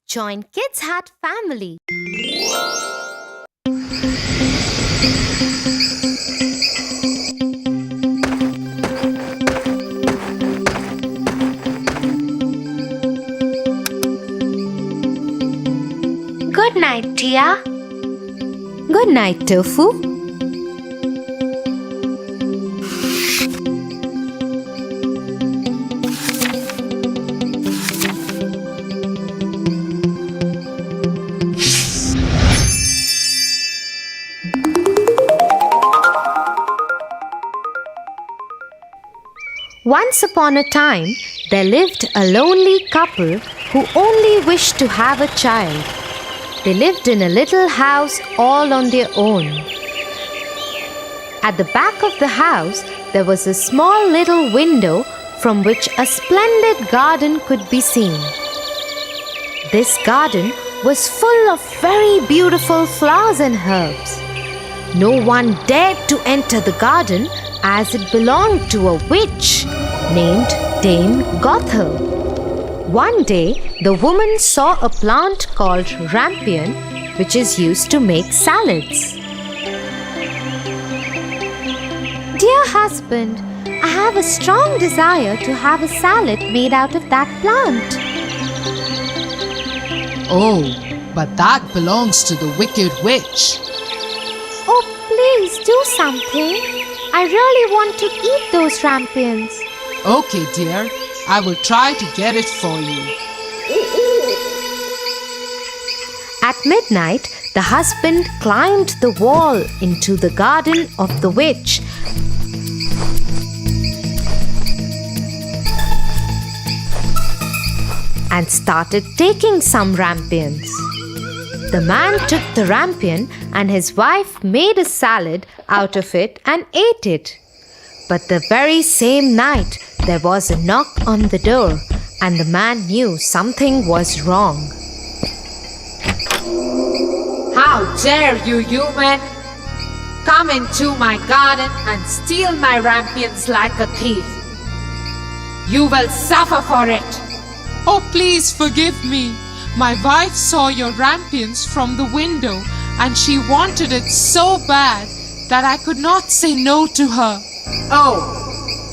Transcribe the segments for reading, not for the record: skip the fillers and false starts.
Join Kids Hat family. Good night, Tia. Good night, Tofu. Once upon a time, there lived a lonely couple who only wished to have a child. They lived in a little house all on their own. At the back of the house, there was a small little window from which a splendid garden could be seen. This garden was full of very beautiful flowers and herbs. No one dared to enter the garden as it belonged to a witch named Dame Gothel. One day, the woman saw a plant called rampion, which is used to make salads. Dear husband, I have a strong desire to have a salad made out of that plant. Oh, but that belongs to the wicked witch. Oh, please do something. I really want to eat those rampions. Okay, dear, I will try to get it for you. At midnight, the husband climbed the wall into the garden of the witch. And started taking some rampions. The man took the rampion and his wife made a salad out of it and ate it. But the very same night, there was a knock on the door and the man knew something was wrong. How dare you, human! Come into my garden and steal my rampions like a thief. You will suffer for it. Oh, please forgive me. My wife saw your rampions from the window and she wanted it so bad that I could not say no to her. Oh,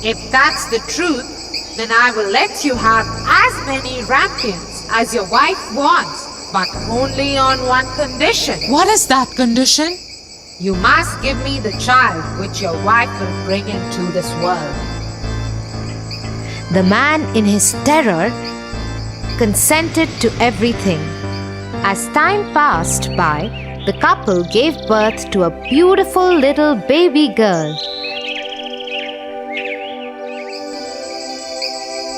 if that's the truth, then I will let you have as many rampions as your wife wants, but only on one condition. What is that condition? You must give me the child which your wife will bring into this world. The man, in his terror, consented to everything. As time passed by, the couple gave birth to a beautiful little baby girl.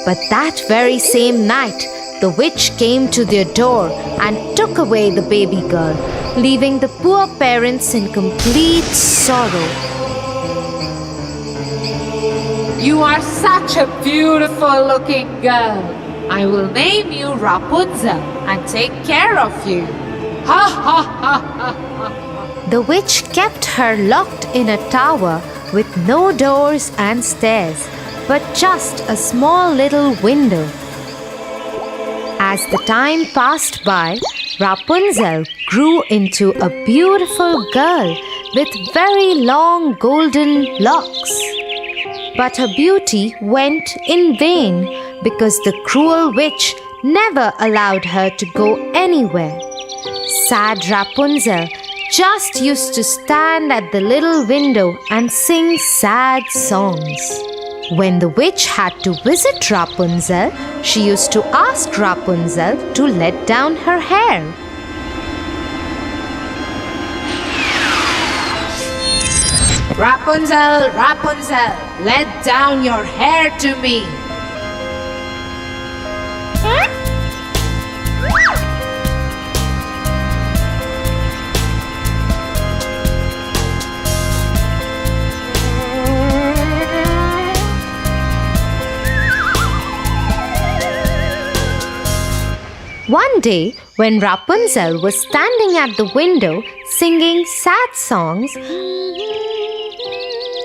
But that very same night, the witch came to their door and took away the baby girl, leaving the poor parents in complete sorrow. You are such a beautiful looking girl. I will name you Rapunzel and take care of you. Ha ha ha ha! The witch kept her locked in a tower with no doors and stairs, but just a small little window. As the time passed by, Rapunzel grew into a beautiful girl with very long golden locks. But her beauty went in vain because the cruel witch never allowed her to go anywhere. Sad Rapunzel just used to stand at the little window and sing sad songs. When the witch had to visit Rapunzel, she used to ask Rapunzel to let down her hair. Rapunzel, Rapunzel, let down your hair to me. One day, when Rapunzel was standing at the window singing sad songs,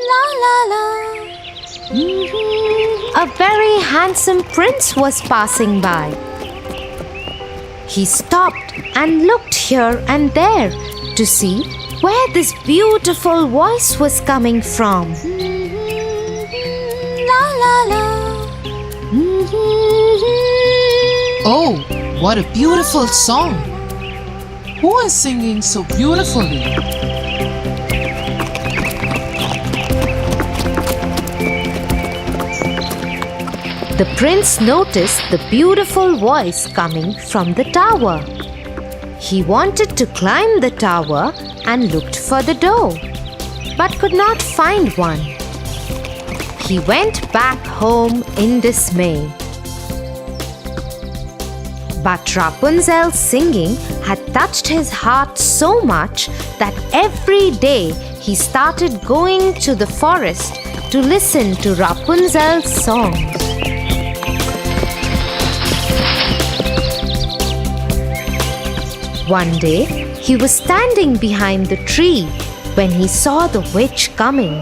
la la la, a very handsome prince was passing by. He stopped and looked here and there to see where this beautiful voice was coming from. La la la. Oh, what a beautiful song! Who is singing so beautifully? The prince noticed the beautiful voice coming from the tower. He wanted to climb the tower and looked for the door, but could not find one. He went back home in dismay. But Rapunzel's singing had touched his heart so much that every day he started going to the forest to listen to Rapunzel's songs. One day, he was standing behind the tree when he saw the witch coming.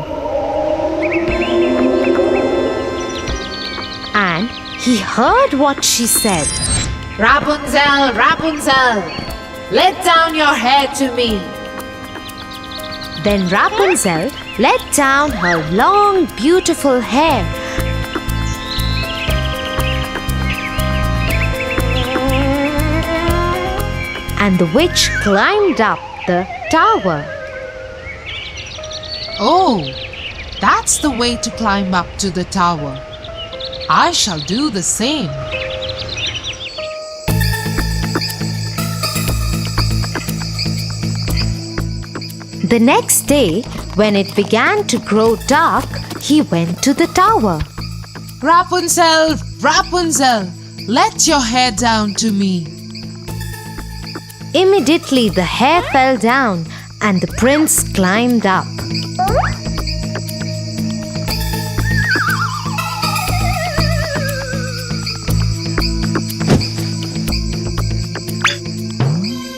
And he heard what she said. Rapunzel, Rapunzel, let down your hair to me. Then Rapunzel let down her long, beautiful hair. And the witch climbed up the tower. Oh, that's the way to climb up to the tower. I shall do the same. The next day, when it began to grow dark, he went to the tower. Rapunzel, Rapunzel, let your hair down to me. Immediately the hair fell down and the prince climbed up.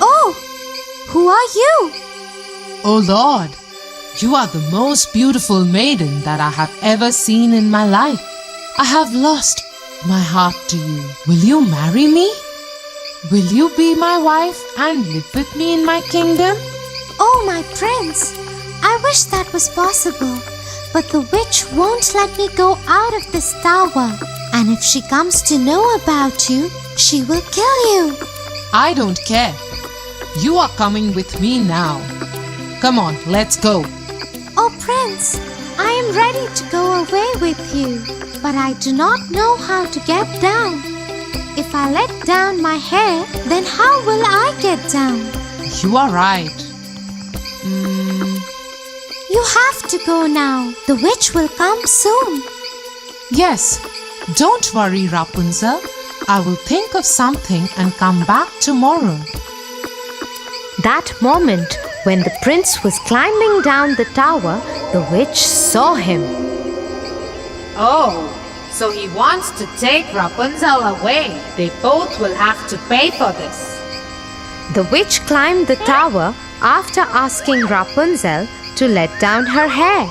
Oh, who are you? Oh Lord, you are the most beautiful maiden that I have ever seen in my life. I have lost my heart to you. Will you marry me? Will you be my wife and live with me in my kingdom? Oh, my prince, I wish that was possible. But the witch won't let me go out of this tower. And if she comes to know about you, she will kill you. I don't care. You are coming with me now. Come on, let's go. Oh, prince, I am ready to go away with you. But I do not know how to get down. If I let down my hair, then how will I get down? You are right. You have to go now. The witch will come soon. Yes, don't worry, Rapunzel. I will think of something and come back tomorrow. That moment, when the prince was climbing down the tower, the witch saw him. Oh, so he wants to take Rapunzel away. They both will have to pay for this. The witch climbed the tower after asking Rapunzel to let down her hair.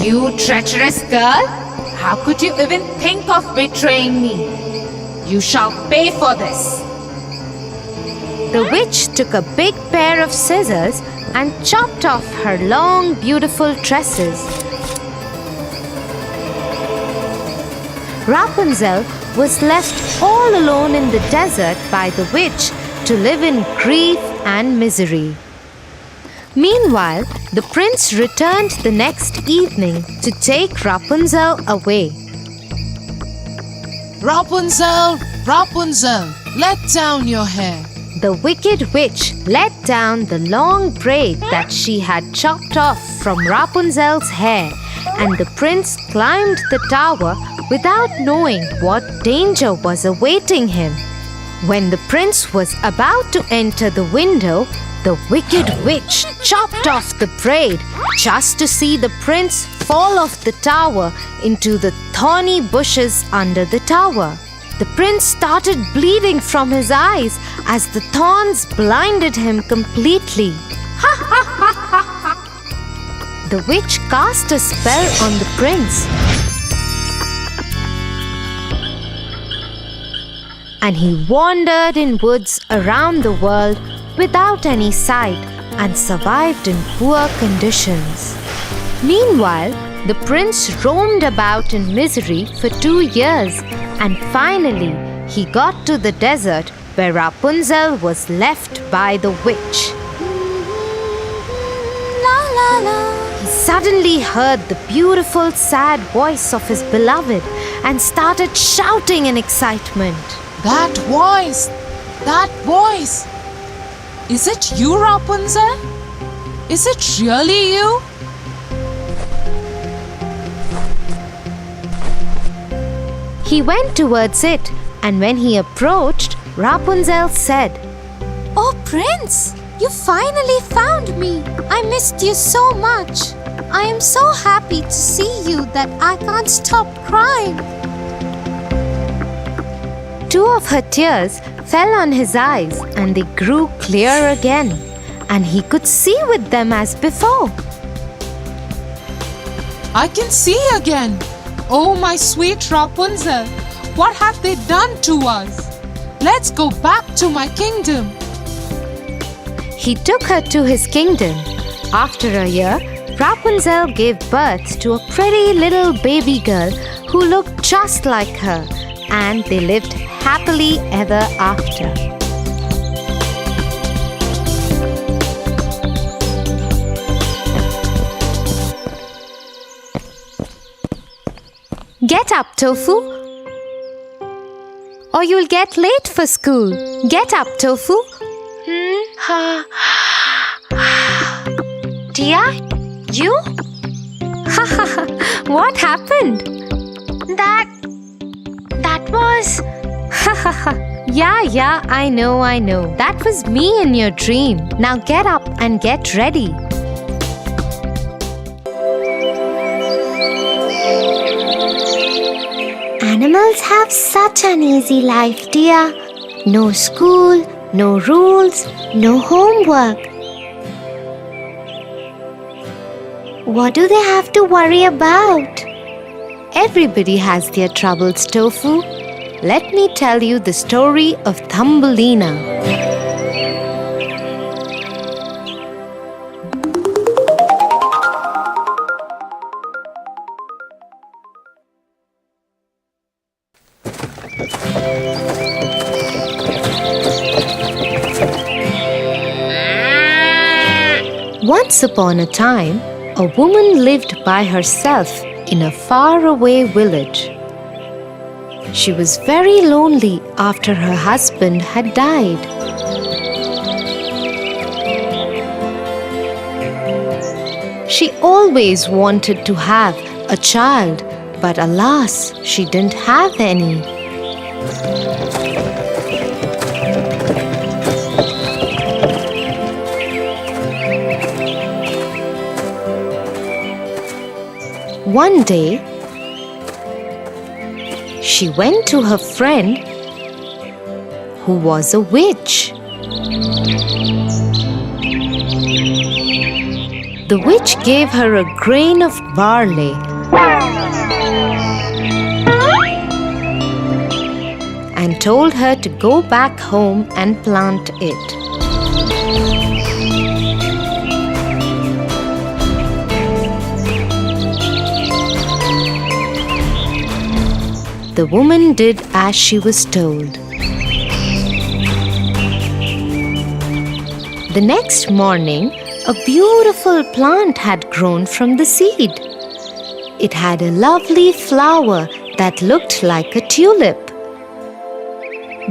You treacherous girl! How could you even think of betraying me? You shall pay for this. The witch took a big pair of scissors and chopped off her long, beautiful tresses. Rapunzel was left all alone in the desert by the witch to live in grief and misery. Meanwhile, the prince returned the next evening to take Rapunzel away. Rapunzel, Rapunzel, let down your hair. The wicked witch let down the long braid that she had chopped off from Rapunzel's hair, and the prince climbed the tower without knowing what danger was awaiting him. When the prince was about to enter the window, the wicked witch chopped off the braid just to see the prince fall off the tower into the thorny bushes under the tower. The prince started bleeding from his eyes as the thorns blinded him completely. the witch cast a spell on the prince. And he wandered in woods around the world without any sight and survived in poor conditions. Meanwhile, the prince roamed about in misery for 2 years, and finally he got to the desert where Rapunzel was left by the witch. La la la. He suddenly heard the beautiful, sad voice of his beloved and started shouting in excitement. That voice! That voice! Is it you, Rapunzel? Is it really you? He went towards it, and when he approached, Rapunzel said, Oh, Prince, you finally found me. I missed you so much. I am so happy to see you that I can't stop crying. 2 of her tears fell on his eyes, and they grew clear again, and he could see with them as before. I can see again. Oh, my sweet Rapunzel, what have they done to us? Let's go back to my kingdom. He took her to his kingdom. After a year, Rapunzel gave birth to a pretty little baby girl who looked just like her, and they lived happily ever after. Get up, Tofu, or you'll get late for school. Get up, Tofu. Tia, you? What happened? That was... Yeah, I know. That was me in your dream. Now get up and get ready. Animals have such an easy life, dear. No school, no rules, no homework. What do they have to worry about? Everybody has their troubles, Tofu. Let me tell you the story of Thumbelina. Once upon a time, a woman lived by herself in a faraway village. She was very lonely after her husband had died. She always wanted to have a child, but alas, she didn't have any. One day, she went to her friend who was a witch. The witch gave her a grain of barley and told her to go back home and plant it. The woman did as she was told. The next morning, a beautiful plant had grown from the seed. It had a lovely flower that looked like a tulip.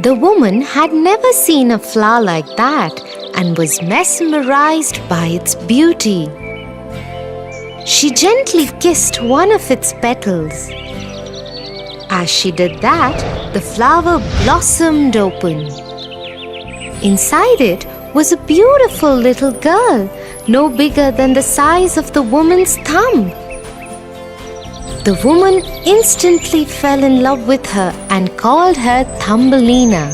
The woman had never seen a flower like that and was mesmerized by its beauty. She gently kissed one of its petals. As she did that, the flower blossomed open. Inside it was a beautiful little girl, no bigger than the size of the woman's thumb. The woman instantly fell in love with her and called her Thumbelina.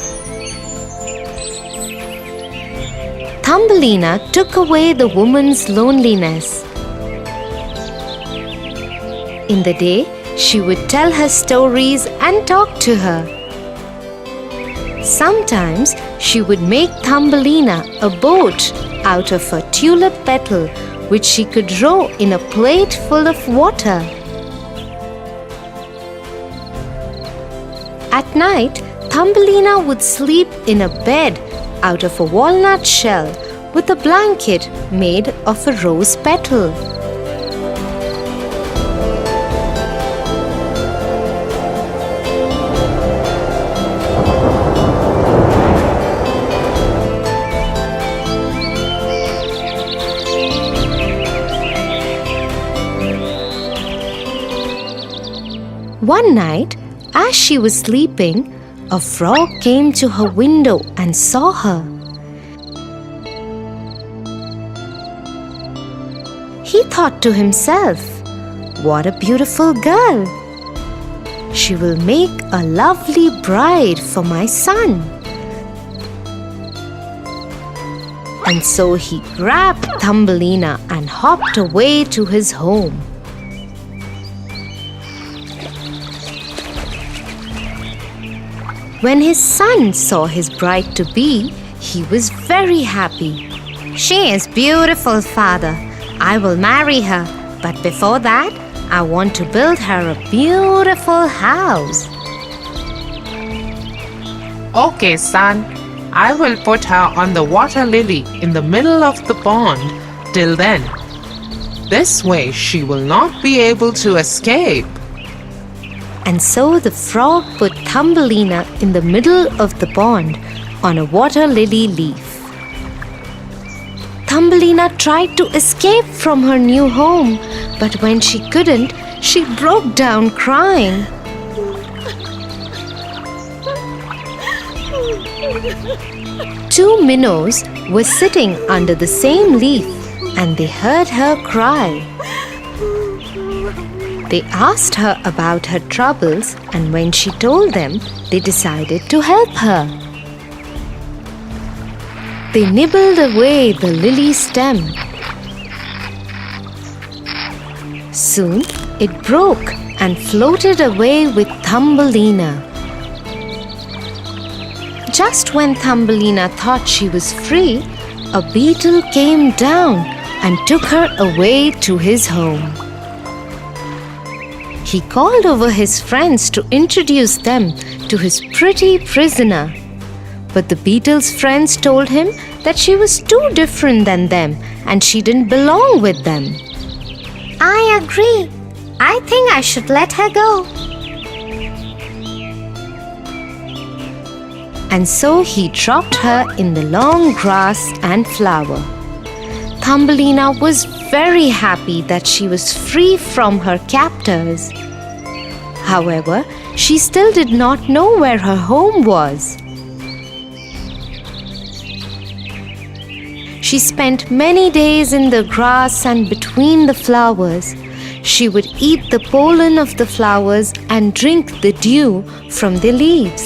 Thumbelina took away the woman's loneliness. In the day, she would tell her stories and talk to her. Sometimes she would make Thumbelina a boat out of a tulip petal which she could row in a plate full of water. At night, Thumbelina would sleep in a bed out of a walnut shell with a blanket made of a rose petal. One night, as she was sleeping, a frog came to her window and saw her. He thought to himself, "What a beautiful girl! She will make a lovely bride for my son." And so he grabbed Thumbelina and hopped away to his home. When his son saw his bride-to-be, he was very happy. "She is beautiful, father. I will marry her. But before that, I want to build her a beautiful house." Okay, son. I will put her on the water lily in the middle of the pond till then. This way she will not be able to escape. And so the frog put Thumbelina in the middle of the pond on a water lily leaf. Thumbelina tried to escape from her new home, but when she couldn't, she broke down crying. Two minnows were sitting under the same leaf and they heard her cry. They asked her about her troubles, and when she told them, they decided to help her. They nibbled away the lily stem. Soon it broke and floated away with Thumbelina. Just when Thumbelina thought she was free, a beetle came down and took her away to his home. He called over his friends to introduce them to his pretty prisoner. But the beetle's friends told him that she was too different than them and she didn't belong with them. I agree. I think I should let her go. And so he dropped her in the long grass and flower. Thumbelina was very happy that she was free from her captors. However, she still did not know where her home was. She spent many days in the grass and between the flowers. She would eat the pollen of the flowers and drink the dew from the leaves.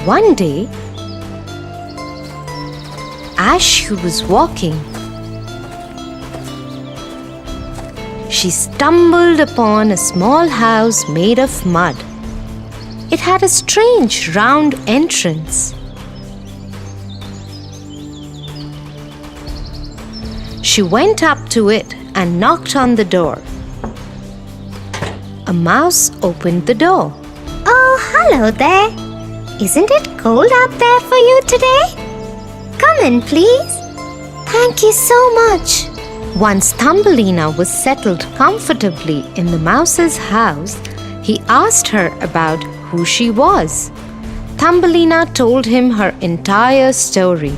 One day, as she was walking, she stumbled upon a small house made of mud. It had a strange round entrance. She went up to it and knocked on the door. A mouse opened the door. Oh, hello there. Isn't it cold out there for you today? Come in, please. Thank you so much. Once Thumbelina was settled comfortably in the mouse's house, he asked her about who she was. Thumbelina told him her entire story.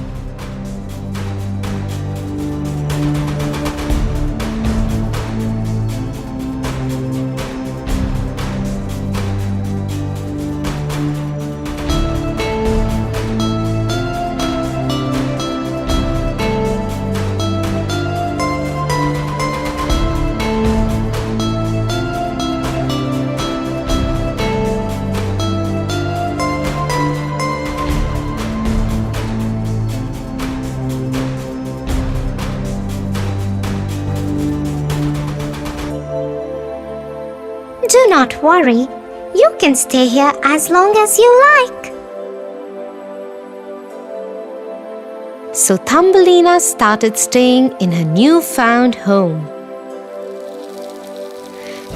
Do not worry. You can stay here as long as you like. So Thumbelina started staying in her newfound home.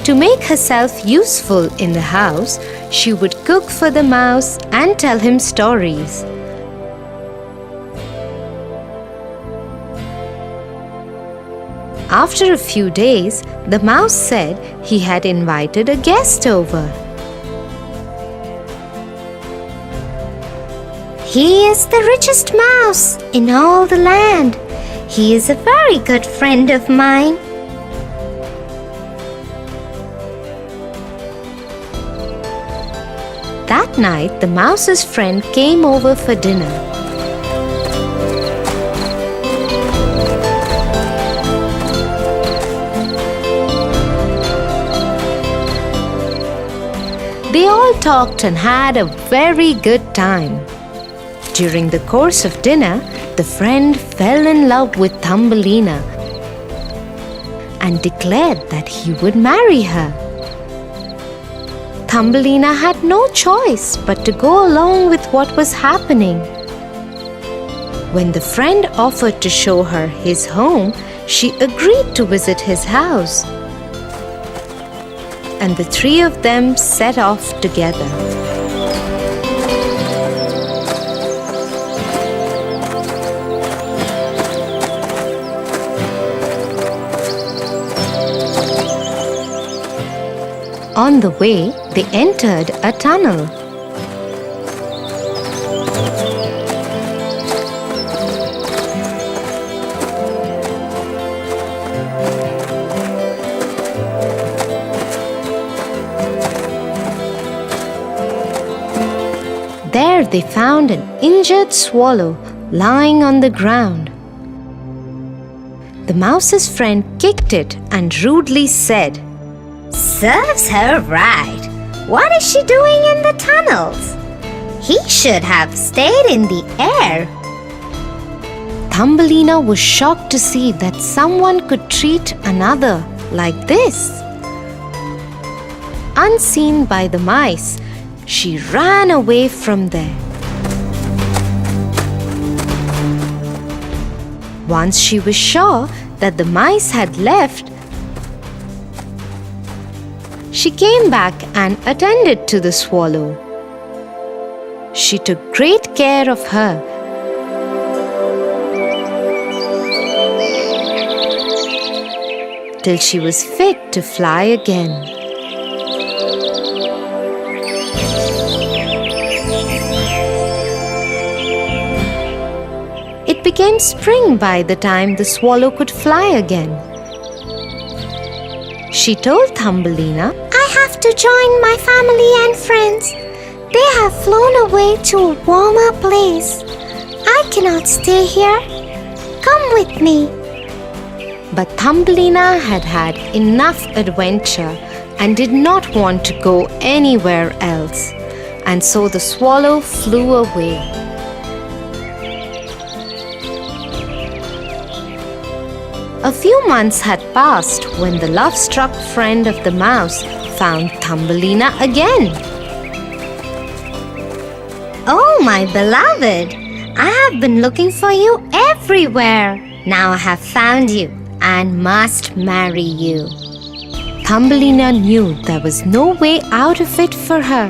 To make herself useful in the house, she would cook for the mouse and tell him stories. After a few days, the mouse said he had invited a guest over. He is the richest mouse in all the land. He is a very good friend of mine. That night, the mouse's friend came over for dinner. They all talked and had a very good time. During the course of dinner, the friend fell in love with Thumbelina and declared that he would marry her. Thumbelina had no choice but to go along with what was happening. When the friend offered to show her his home, she agreed to visit his house. And the three of them set off together. On the way, they entered a tunnel. There they found an injured swallow lying on the ground. The mouse's friend kicked it and rudely said, Serves her right. What is she doing in the tunnels? He should have stayed in the air. Thumbelina was shocked to see that someone could treat another like this. Unseen by the mice, she ran away from there. Once she was sure that the mice had left, she came back and attended to the swallow. She took great care of her. Till she was fit to fly again. It became spring by the time the swallow could fly again. She told Thumbelina, I have to join my family and friends. They have flown away to a warmer place. I cannot stay here. Come with me. But Thumbelina had had enough adventure and did not want to go anywhere else, and so the swallow flew away. A few months had passed when the love-struck friend of the mouse found Thumbelina again. Oh, my beloved, I have been looking for you everywhere. Now I have found you and must marry you. Thumbelina knew there was no way out of it for her,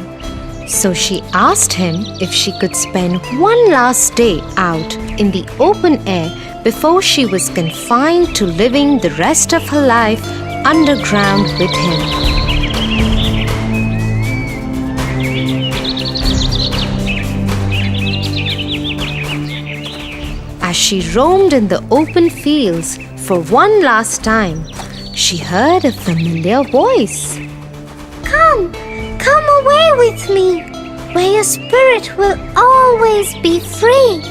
so she asked him if she could spend one last day out in the open air before she was confined to living the rest of her life underground with him. As she roamed in the open fields for one last time, she heard a familiar voice. Come away with me, where your spirit will always be free.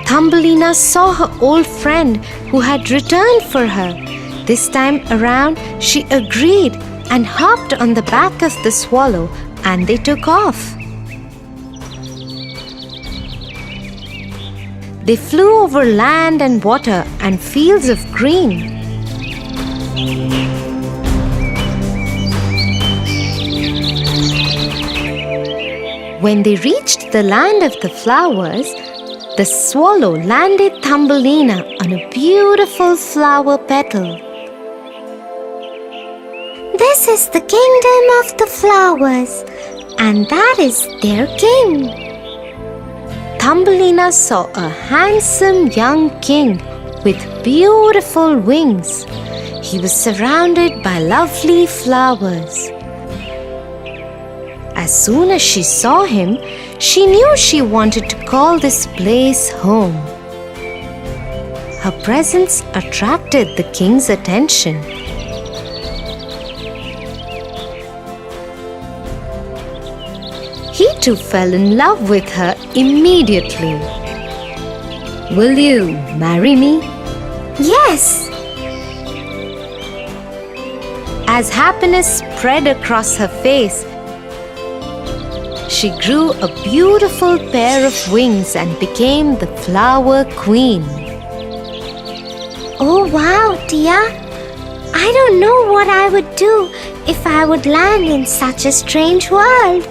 Thumbelina saw her old friend who had returned for her. This time around, she agreed and hopped on the back of the swallow, and they took off. They flew over land and water and fields of green. When they reached the land of the flowers, the swallow landed Thumbelina on a beautiful flower petal. This is the kingdom of the flowers, and that is their king. Thumbelina saw a handsome young king with beautiful wings. He was surrounded by lovely flowers. As soon as she saw him, she knew she wanted to call this place home. Her presence attracted the king's attention. He too fell in love with her immediately. "Will you marry me?" Yes, As happiness spread across her face, she grew a beautiful pair of wings and became the flower queen. oh wow, dear. I don't know what I would do if I would land in such a strange world.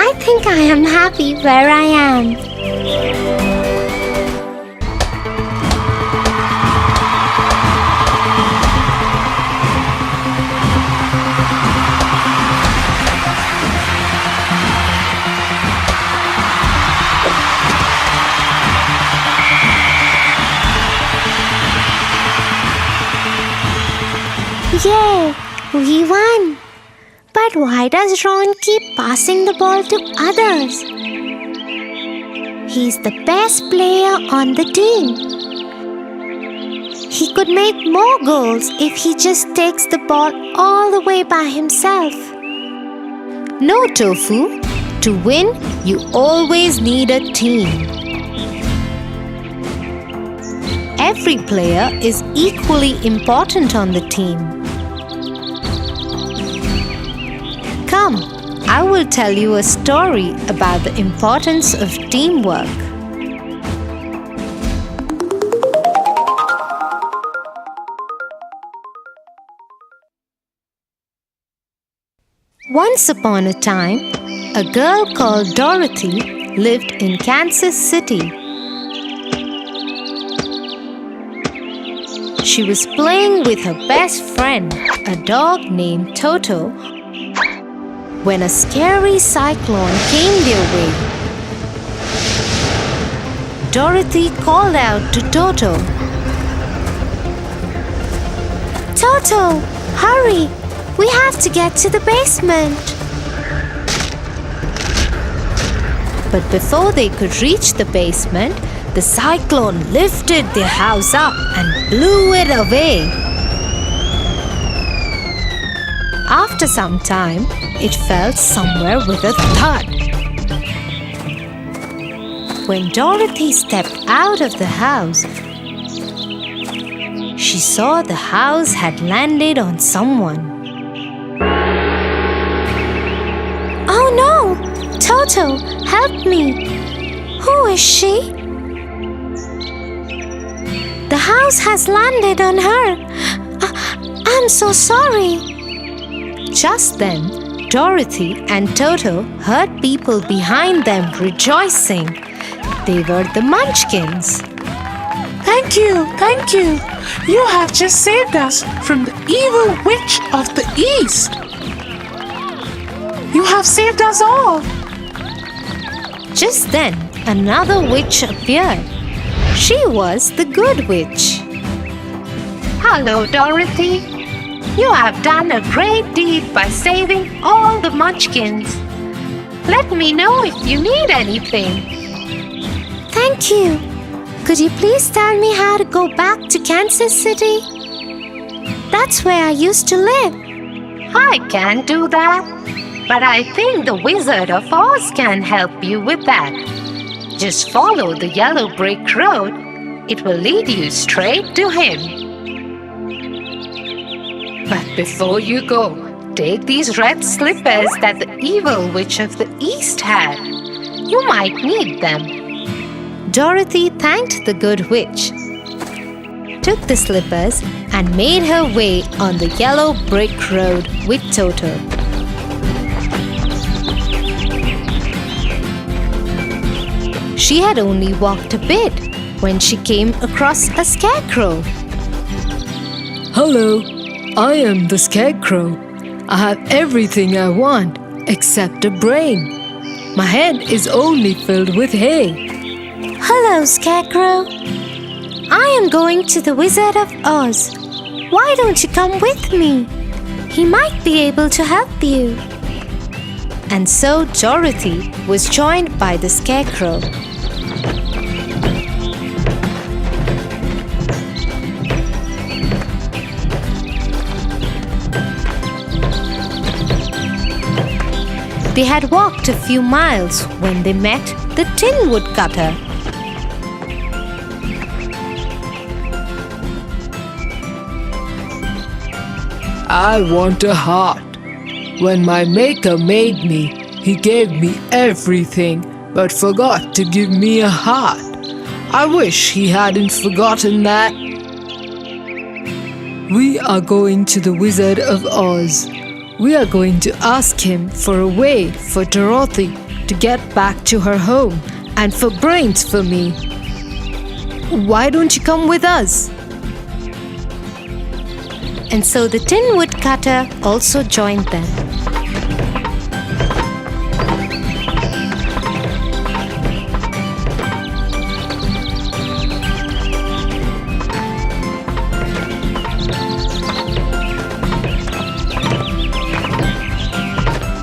I think I am happy where I am. Yay, we won! But why does Ron keep passing the ball to others? He's the best player on the team. He could make more goals if he just takes the ball all the way by himself. No, Tofu. To win, you always need a team. Every player is equally important on the team. Come, I will tell you a story about the importance of teamwork. Once upon a time, a girl called Dorothy lived in Kansas City. She was playing with her best friend, a dog named Toto, when a scary cyclone came their way. Dorothy called out to Toto, Toto, hurry! We have to get to the basement. but before they could reach the basement, the cyclone lifted their house up and blew it away. After some time, it fell somewhere with a thud. When Dorothy stepped out of the house, she saw the house had landed on someone. Oh no! Toto, help me! Who is she? The house has landed on her. I'm so sorry. Just then, Dorothy and Toto heard people behind them rejoicing. They were the Munchkins. Thank you, thank you. You have just saved us from the evil witch of the East. You have saved us all. Just then, another witch appeared. She was the Good Witch. Hello, Dorothy. You have done a great deed by saving all the Munchkins. Let me know if you need anything. Thank you. Could you please tell me how to go back to Kansas City? That's where I used to live. I can't do that, but I think the Wizard of Oz can help you with that. Just follow the yellow brick road. It will lead you straight to him. But before you go, take these red slippers that the evil witch of the East had. You might need them. Dorothy thanked the Good Witch, took the slippers, and made her way on the yellow brick road with Toto. She had only walked a bit when she came across a scarecrow. Hello, I am the Scarecrow. I have everything I want except a brain. My head is only filled with hay. Hello, Scarecrow. I am going to the Wizard of Oz. Why don't you come with me? He might be able to help you. And so Dorothy was joined by the Scarecrow. They had walked a few miles when they met the Tin Woodcutter. I want a heart. When my maker made me, he gave me everything but forgot to give me a heart. I wish he hadn't forgotten that. We are going to the Wizard of Oz. We are going to ask him for a way for Dorothy to get back to her home and for brains for me. Why don't you come with us? And so the Tin Woodcutter also joined them.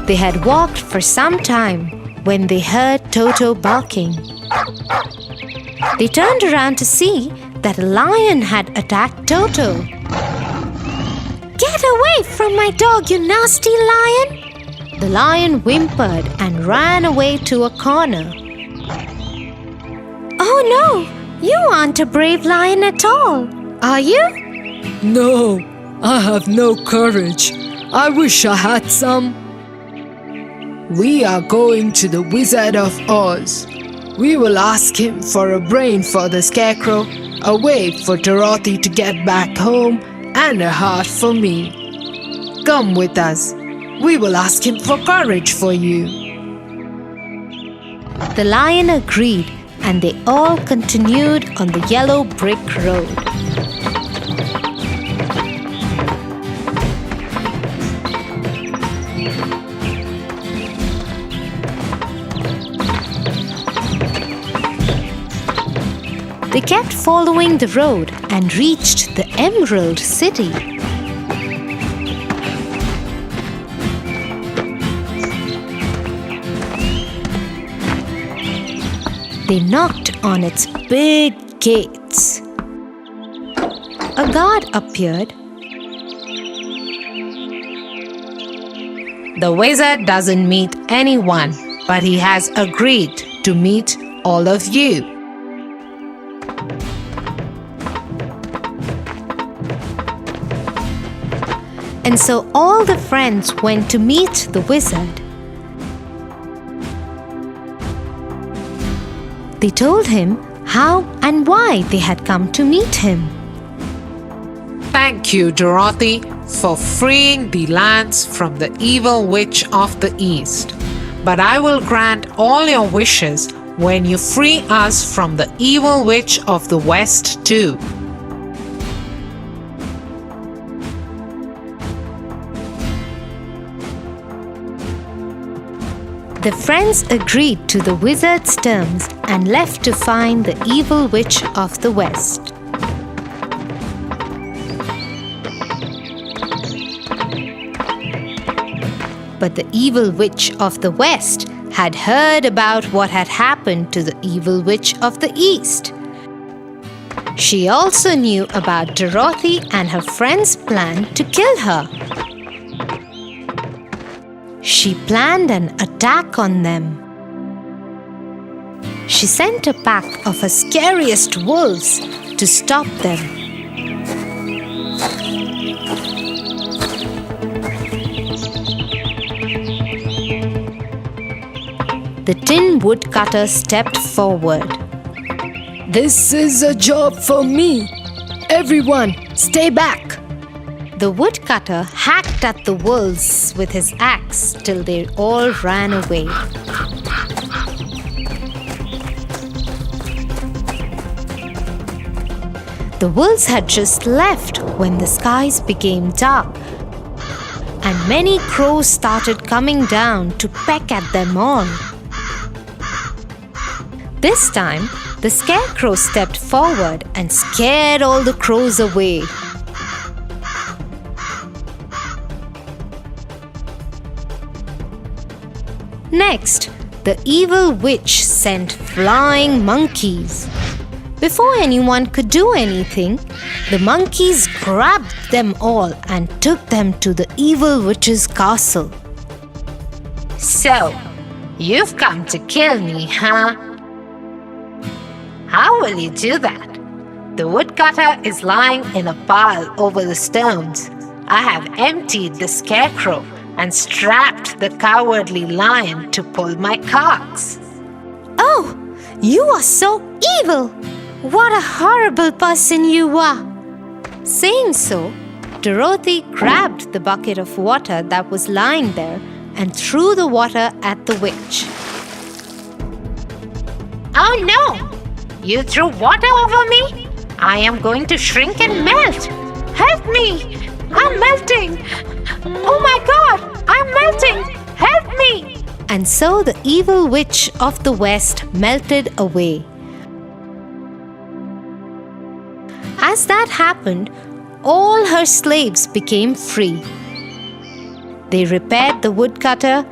They had walked for some time when they heard Toto barking. They turned around to see that a lion had attacked Toto. Get away from my dog, you nasty lion! The lion whimpered and ran away to a corner. Oh no! You aren't a brave lion at all, are you? No, I have no courage. I wish I had some. We are going to the Wizard of Oz. We will ask him for a brain for the Scarecrow, a way for Dorothy to get back home, and a heart for me. Come with us. We will ask him for courage for you. The lion agreed, and they all continued on the yellow brick road. They kept following the road and reached the Emerald City. They knocked on its big gates. A guard appeared. The wizard doesn't meet anyone, but he has agreed to meet all of you. And so all the friends went to meet the wizard. They told him how and why they had come to meet him. Thank you, Dorothy, for freeing the lands from the evil witch of the East. But I will grant all your wishes when you free us from the evil witch of the West too. The friends agreed to the wizard's terms and left to find the evil witch of the West. But the evil witch of the West had heard about what had happened to the evil witch of the East. She also knew about Dorothy and her friends' plan to kill her. She planned an attack on them. She sent a pack of her scariest wolves to stop them. The Tin Woodcutter stepped forward. This is a job for me. Everyone, stay back. The woodcutter hacked at the wolves with his axe till they all ran away. The wolves had just left when the skies became dark, and many crows started coming down to peck at them all. This time, the scarecrow stepped forward and scared all the crows away. Next, the evil witch sent flying monkeys. Before anyone could do anything, the monkeys grabbed them all and took them to the evil witch's castle. So, you've come to kill me, huh? How will you do that? The woodcutter is lying in a pile over the stones. I have emptied the scarecrow and strapped the cowardly lion to pull my carts. Oh, you are so evil! What a horrible person you are! Saying so, Dorothy grabbed the bucket of water that was lying there and threw the water at the witch. Oh no! You threw water over me? I am going to shrink and melt! Help me! I'm melting! Oh my God! I'm melting! Help me! And so the evil witch of the west melted away. As that happened, all her slaves became free. They repaired the woodcutter,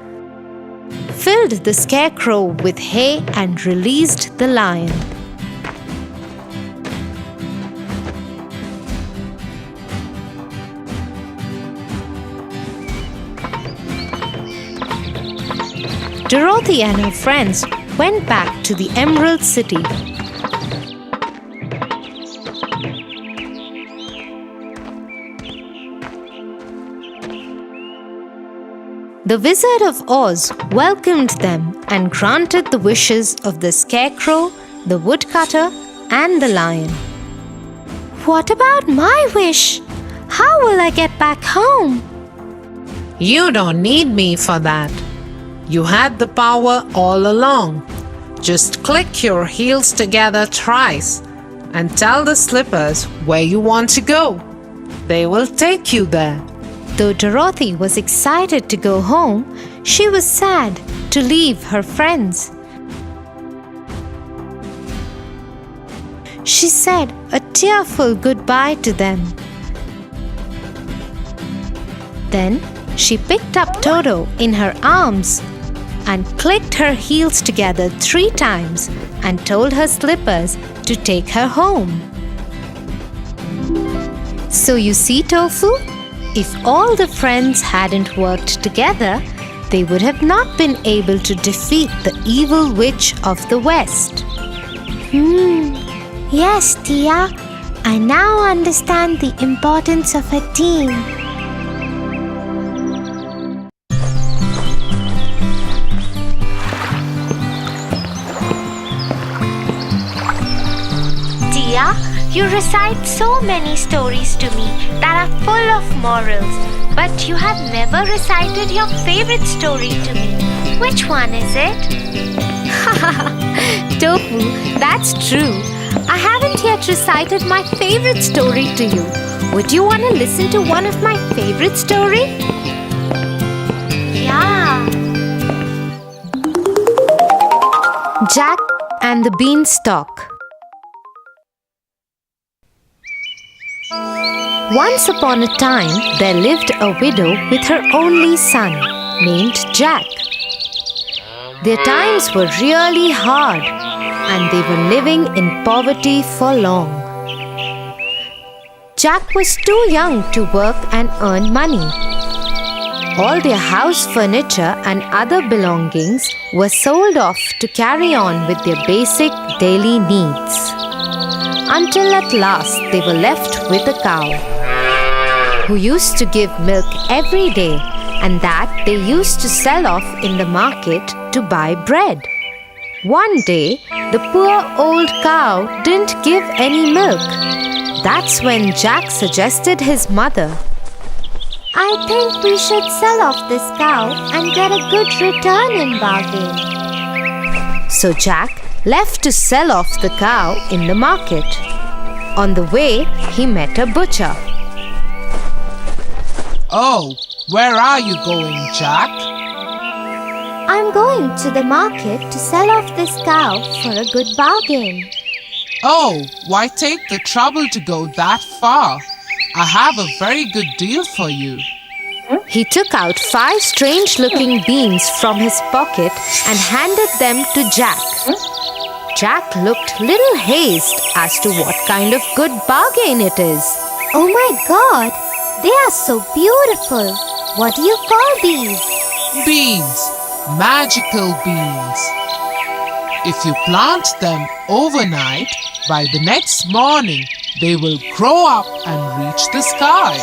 filled the scarecrow with hay, and released the lion. Dorothy and her friends went back to the Emerald City. The Wizard of Oz welcomed them and granted the wishes of the Scarecrow, the Woodcutter, and the Lion. What about my wish? How will I get back home? You don't need me for that. You had the power all along. Just click your heels together thrice and tell the slippers where you want to go. They will take you there. Though Dorothy was excited to go home, she was sad to leave her friends. She said a tearful goodbye to them. Then she picked up Toto in her arms and clicked her heels together 3 times and told her slippers to take her home. So you see, Tofu, if all the friends hadn't worked together, they would have not been able to defeat the evil witch of the West. Yes, Tia. I now understand the importance of a team. Tia, you recite so many stories to me that are full of morals, but you have never recited your favorite story to me. Which one is it? Tofu, that's true. I haven't yet recited my favorite story to you. Would you want to listen to one of my favorite stories? Yeah. Jack and the Beanstalk. Once upon a time, there lived a widow with her only son, named Jack. Their times were really hard, and they were living in poverty for long. Jack was too young to work and earn money. All their house furniture and other belongings were sold off to carry on with their basic daily needs. Until at last they were left with a cow, who used to give milk every day, and that they used to sell off in the market to buy bread. One day, the poor old cow didn't give any milk. That's when Jack suggested his mother, I think we should sell off this cow and get a good return in bargain. So Jack left to sell off the cow in the market. On the way, he met a butcher. Oh, where are you going, Jack? I'm going to the market to sell off this cow for a good bargain. Oh, why take the trouble to go that far? I have a very good deal for you. He took out 5 strange-looking beans from his pocket and handed them to Jack. Jack looked little hazed as to what kind of good bargain it is. Oh my God! They are so beautiful. What do you call these? Beans, magical beans. If you plant them overnight, by the next morning, they will grow up and reach the sky.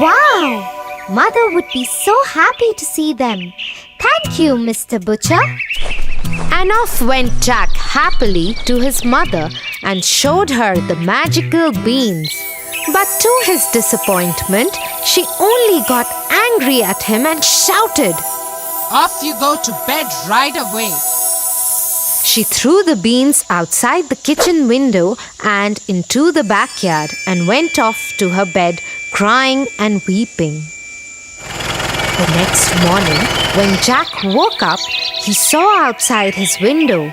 Wow! Mother would be so happy to see them. Thank you, Mr. Butcher. And off went Jack happily to his mother and showed her the magical beans. But to his disappointment, she only got angry at him and shouted. Off you go to bed right away. She threw the beans outside the kitchen window and into the backyard and went off to her bed, crying and weeping. The next morning, when Jack woke up, he saw outside his window,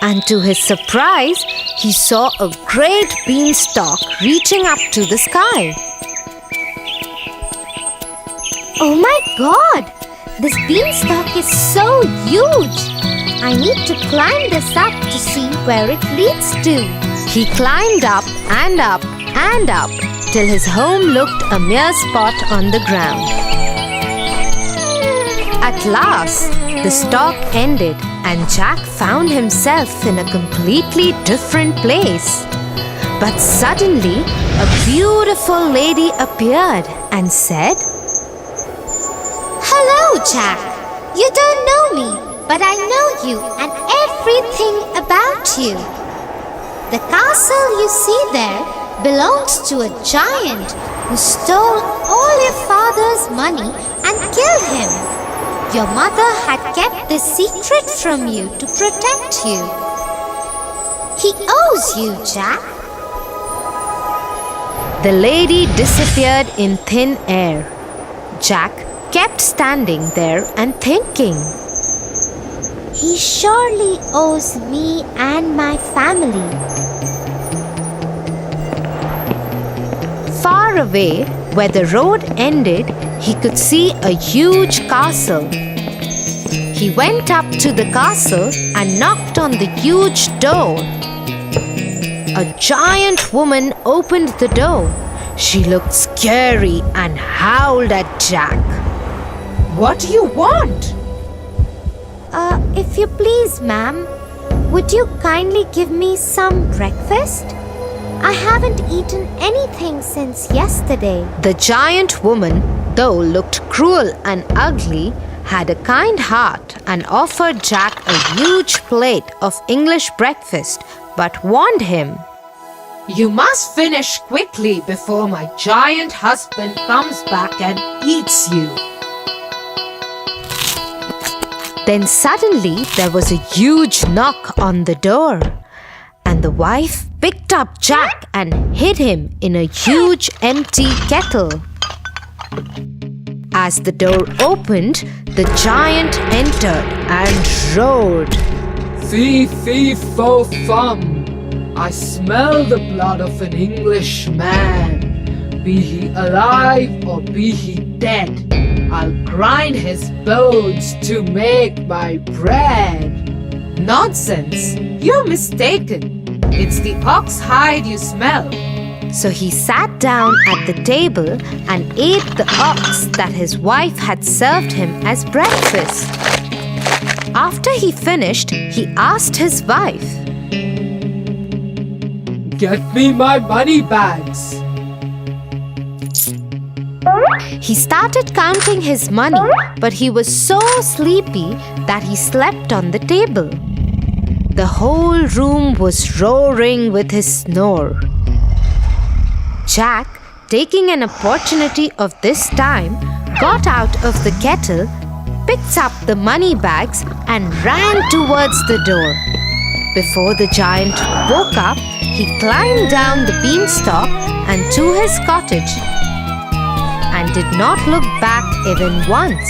and to his surprise, he saw a great beanstalk reaching up to the sky. Oh my God! This beanstalk is so huge! I need to climb this up to see where it leads to. He climbed up and up and up till his home looked a mere spot on the ground. At last, the stalk ended and Jack found himself in a completely different place. But suddenly, a beautiful lady appeared and said, Hello, Jack. You don't know me, but I know you and everything about you. The castle you see there belongs to a giant who stole all your father's money and killed him. Your mother had kept this secret from you to protect you. He owes you, Jack. The lady disappeared in thin air. Jack kept standing there and thinking. He surely owes me and my family. Far away, where the road ended, he could see a huge castle. He went up to the castle and knocked on the huge door. A giant woman opened the door. She looked scary and howled at Jack. "What do you want?" If you please, ma'am, would you kindly give me some breakfast? I haven't eaten anything since yesterday. The giant woman, though looked cruel and ugly, had a kind heart and offered Jack a huge plate of English breakfast, but warned him, "You must finish quickly before my giant husband comes back and eats you." Then suddenly there was a huge knock on the door, and the wife picked up Jack and hid him in a huge empty kettle. As the door opened, the giant entered and roared, Fee, fee, fo, fum. I smell the blood of an Englishman. Be he alive or be he dead, I'll grind his bones to make my bread. "Nonsense! You're mistaken. It's the ox hide you smell." So he sat down at the table and ate the ox that his wife had served him as breakfast. After he finished, he asked his wife, Get me my money bags. He started counting his money, but he was so sleepy that he slept on the table. The whole room was roaring with his snore. Jack, taking an opportunity of this time, got out of the kettle, picked up the money bags, and ran towards the door. Before the giant woke up, he climbed down the beanstalk and to his cottage and did not look back even once.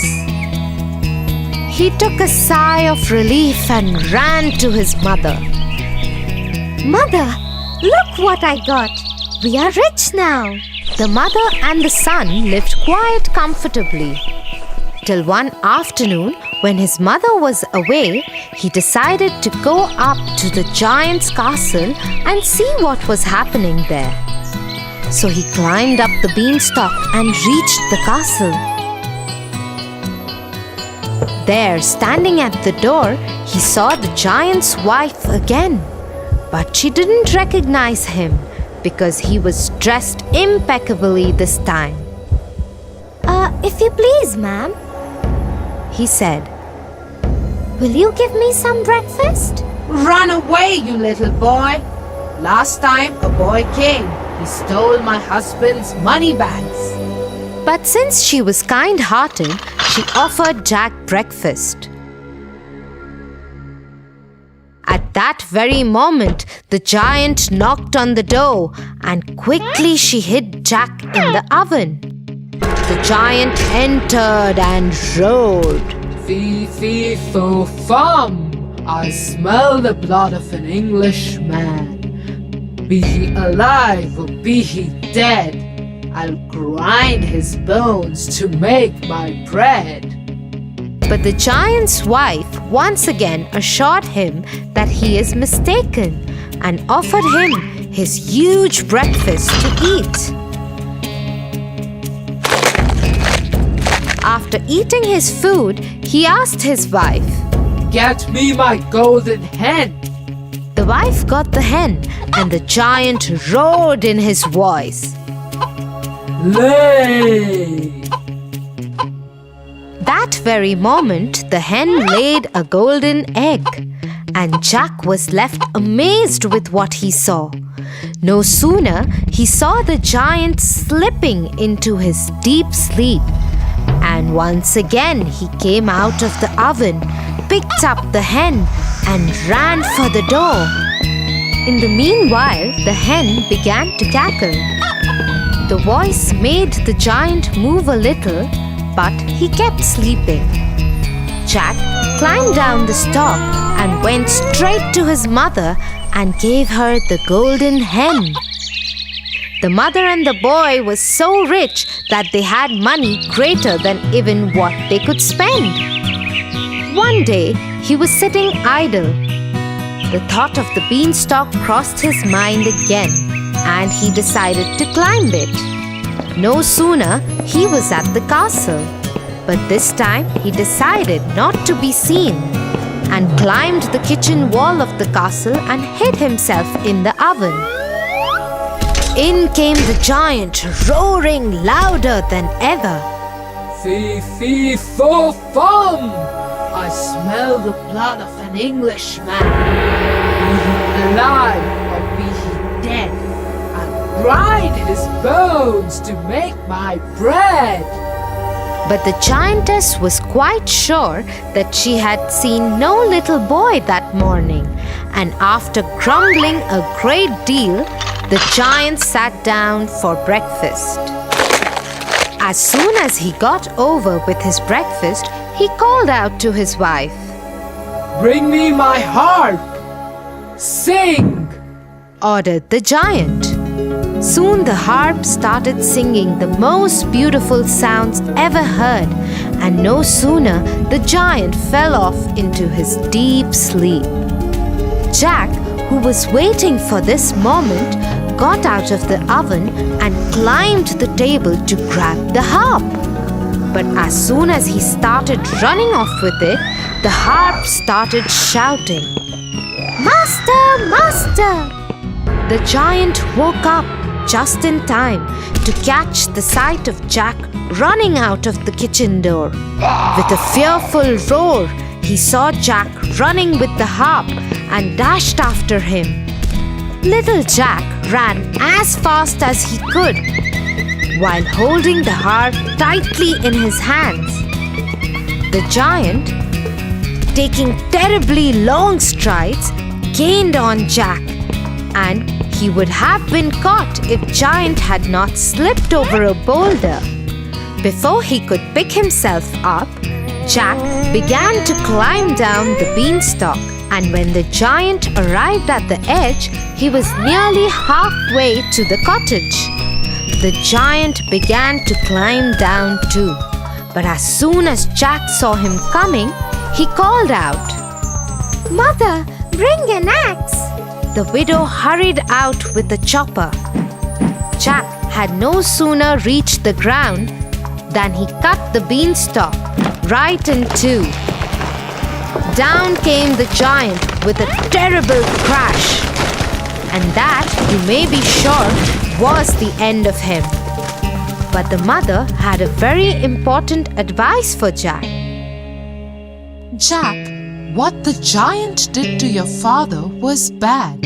He took a sigh of relief and ran to his mother. Mother, look what I got. We are rich now. The mother and the son lived quite comfortably. Till one afternoon, when his mother was away, he decided to go up to the giant's castle and see what was happening there. So he climbed up the beanstalk and reached the castle. There, standing at the door, he saw the giant's wife again. But she didn't recognize him because he was dressed impeccably this time. If you please, ma'am, He said, will you give me some breakfast? Run away, you little boy. Last time a boy came, he stole my husband's money bags. But since she was kind-hearted, she offered Jack breakfast. At that very moment, the giant knocked on the door and quickly she hid Jack in the oven. The giant entered and roared. Fee, fee, fo, fum. I smell the blood of an Englishman. Be he alive or be he dead, I'll grind his bones to make my bread. But the giant's wife once again assured him that he is mistaken and offered him his huge breakfast to eat. After eating his food, he asked his wife, Get me my golden hen. The wife got the hen and the giant roared in his voice. Lay! That very moment, the hen laid a golden egg, and Jack was left amazed with what he saw. No sooner he saw the giant slipping into his deep sleep, and once again he came out of the oven, picked up the hen, and ran for the door. In the meanwhile, the hen began to cackle. The voice made the giant move a little, but he kept sleeping. Jack climbed down the stalk and went straight to his mother and gave her the golden hen. The mother and the boy were so rich that they had money greater than even what they could spend. One day, he was sitting idle. The thought of the beanstalk crossed his mind again, and he decided to climb it. No sooner he was at the castle, but this time he decided not to be seen and climbed the kitchen wall of the castle and hid himself in the oven. In came the giant, roaring louder than ever. Fee, fee, fo, fum. I smell the blood of an Englishman. Be he alive or be he dead, I'll grind his bones to make my bread. But the giantess was quite sure that she had seen no little boy that morning, and after grumbling a great deal, the giant sat down for breakfast. As soon as he got over with his breakfast, he called out to his wife, Bring me my harp. Sing! ordered the giant. Soon the harp started singing the most beautiful sounds ever heard, and no sooner the giant fell off into his deep sleep. Jack, who was waiting for this moment, got out of the oven and climbed the table to grab the harp. But as soon as he started running off with it, the harp started shouting, Master! Master! The giant woke up just in time to catch the sight of Jack running out of the kitchen door. With a fearful roar, he saw Jack running with the harp and dashed after him. Little Jack ran as fast as he could, while holding the harp tightly in his hands. The giant, taking terribly long strides, gained on Jack, and he He would have been caught if Giant had not slipped over a boulder. Before he could pick himself up, Jack began to climb down the beanstalk, and when the giant arrived at the edge, he was nearly halfway to the cottage. The giant began to climb down too, but as soon as Jack saw him coming, he called out, Mother, bring an axe. The widow hurried out with the chopper. Jack had no sooner reached the ground than he cut the beanstalk right in two. Down came the giant with a terrible crash. And that, you may be sure, was the end of him. But the mother had a very important advice for Jack. Jack, what the giant did to your father was bad.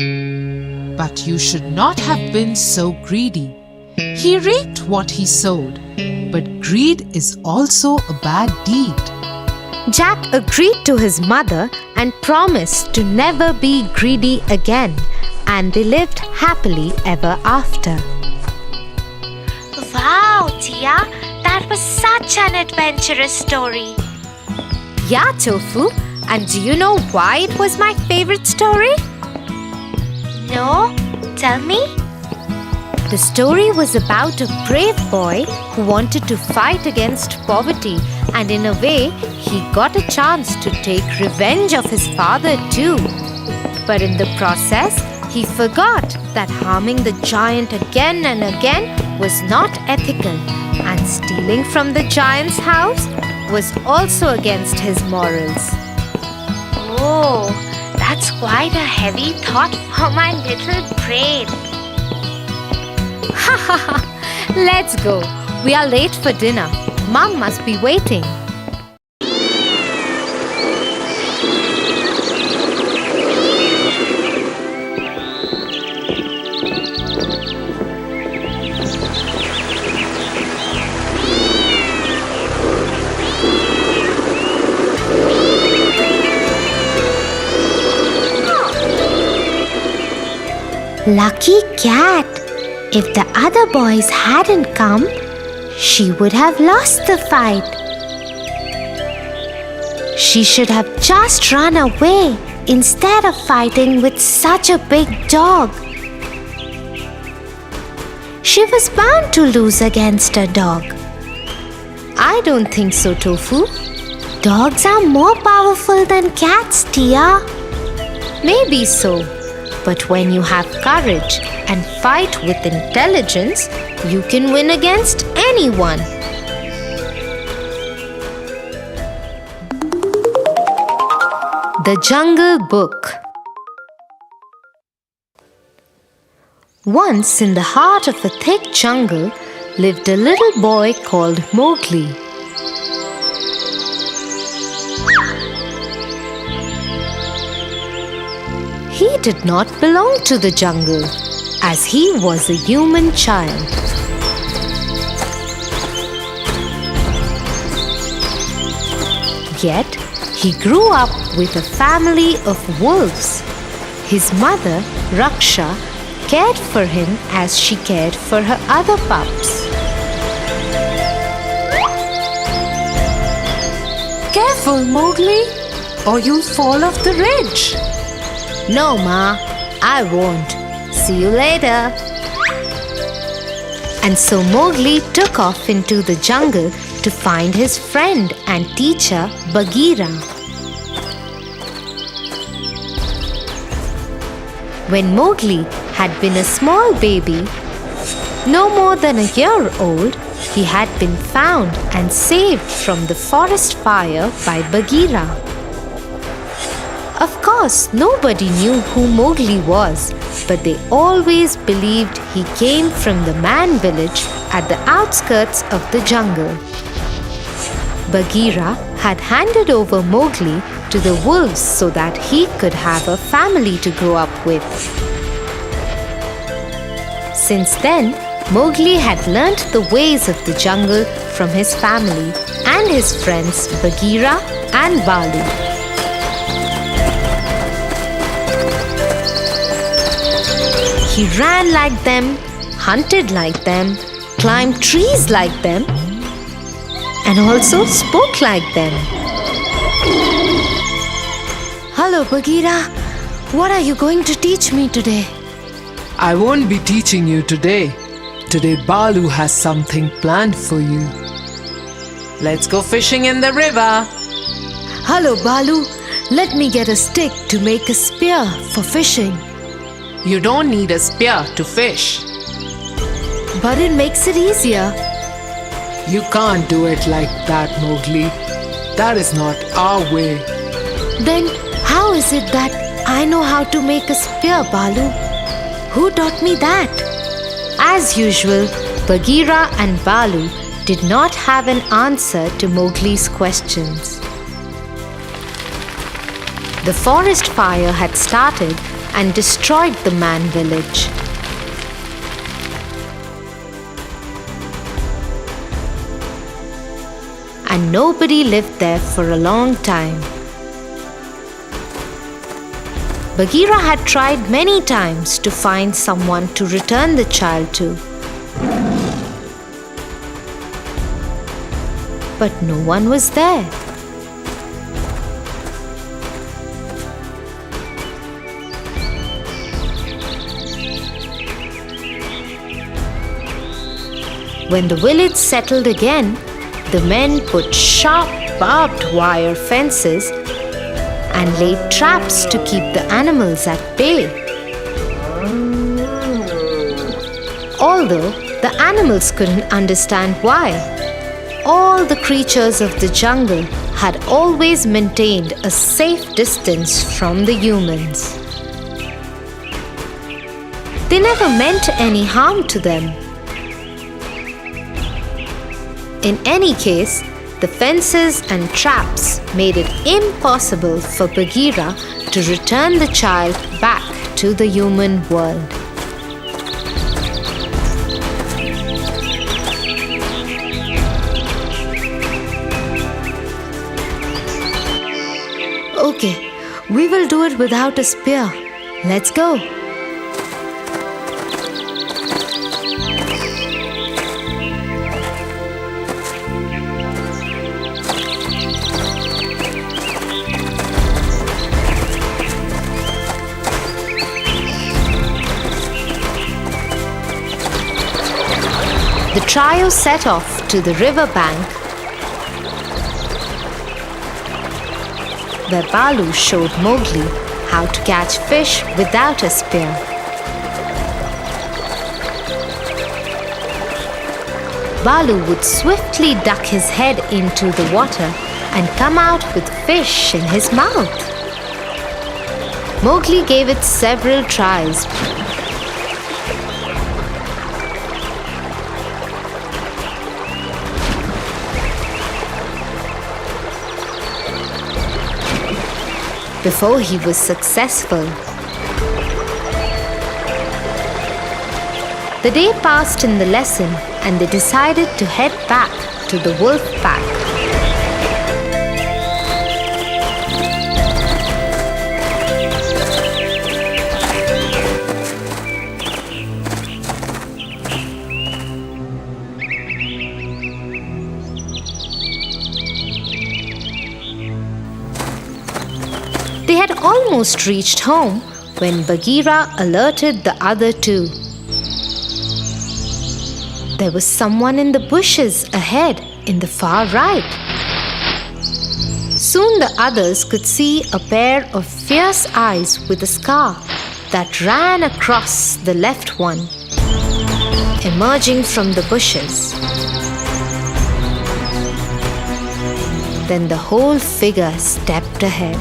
But you should not have been so greedy. He reaped what he sowed, but greed is also a bad deed. Jack agreed to his mother and promised to never be greedy again, and they lived happily ever after. Wow, Tia, that was such an adventurous story. Yeah, Tofu, and do you know why it was my favorite story? No, tell me. The story was about a brave boy who wanted to fight against poverty, and in a way, he got a chance to take revenge of his father too. But in the process, he forgot that harming the giant again and again was not ethical, and stealing from the giant's house was also against his morals. Oh, that's quite a heavy thought for my little brain. Ha ha ha! Let's go. We are late for dinner. Mom must be waiting. Lucky cat. If the other boys hadn't come, she would have lost the fight. She should have just run away instead of fighting with such a big dog. She was bound to lose against a dog. I don't think so, Tofu. Dogs are more powerful than cats, Tia. Maybe so. But when you have courage and fight with intelligence, you can win against anyone. The Jungle Book. Once in the heart of a thick jungle lived a little boy called Mowgli. He did not belong to the jungle, as he was a human child. Yet, he grew up with a family of wolves. His mother, Raksha, cared for him as she cared for her other pups. Careful, Mowgli, or you'll fall off the ridge. No, Ma, I won't. See you later. And so Mowgli took off into the jungle to find his friend and teacher Bagheera. When Mowgli had been a small baby, no more than a year old, he had been found and saved from the forest fire by Bagheera. Of course, nobody knew who Mowgli was, but they always believed he came from the man village at the outskirts of the jungle. Bagheera had handed over Mowgli to the wolves so that he could have a family to grow up with. Since then, Mowgli had learnt the ways of the jungle from his family and his friends Bagheera and Balu. He ran like them, hunted like them, climbed trees like them, and also spoke like them. Hello, Bagheera. What are you going to teach me today? I won't be teaching you today. Today Balu has something planned for you. Let's go fishing in the river. Hello, Balu. Let me get a stick to make a spear for fishing. You don't need a spear to fish. But it makes it easier. You can't do it like that, Mowgli. That is not our way. Then how is it that I know how to make a spear, Balu? Who taught me that? As usual, Bagheera and Balu did not have an answer to Mowgli's questions. The forest fire had started and destroyed the man village. And nobody lived there for a long time. Bagheera had tried many times to find someone to return the child to. But no one was there. When the village settled again, the men put sharp barbed wire fences and laid traps to keep the animals at bay. Although the animals couldn't understand why, all the creatures of the jungle had always maintained a safe distance from the humans. They never meant any harm to them. In any case, the fences and traps made it impossible for Bagheera to return the child back to the human world. Okay, we will do it without a spear. Let's go. The trio set off to the river bank, where Balu showed Mowgli how to catch fish without a spear. Balu would swiftly duck his head into the water and come out with fish in his mouth. Mowgli gave it several tries. Before he was successful. The day passed in the lesson and they decided to head back to the wolf pack. They had almost reached home when Bagheera alerted the other two. There was someone in the bushes ahead in the far right. Soon the others could see a pair of fierce eyes with a scar that ran across the left one, emerging from the bushes. Then the whole figure stepped ahead.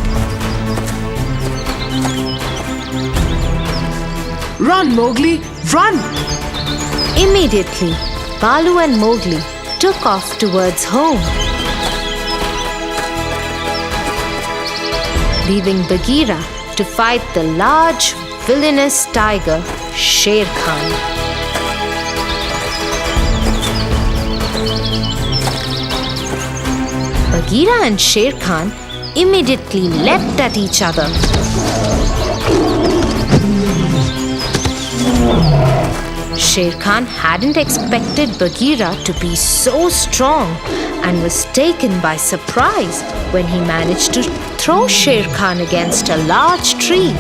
Run, Mowgli, run! Immediately, Balu and Mowgli took off towards home, leaving Bagheera to fight the large, villainous tiger, Sher Khan. Bagheera and Sher Khan immediately leapt at each other. Sher Khan hadn't expected Bagheera to be so strong and was taken by surprise when he managed to throw Sher Khan against a large tree.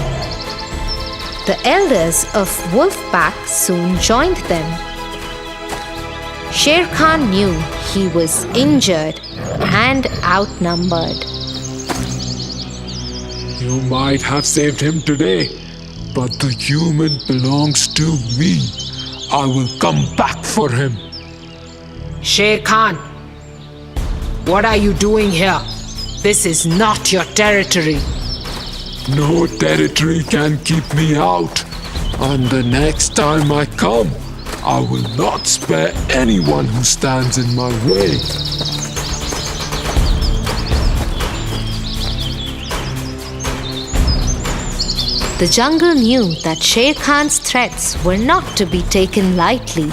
The elders of Wolf Pack soon joined them. Sher Khan knew he was injured and outnumbered. You might have saved him today, but the human belongs to me. I will come back for him. Sher Khan, what are you doing here? This is not your territory. No territory can keep me out. And the next time I come, I will not spare anyone who stands in my way. The jungle knew that Sher Khan's threats were not to be taken lightly,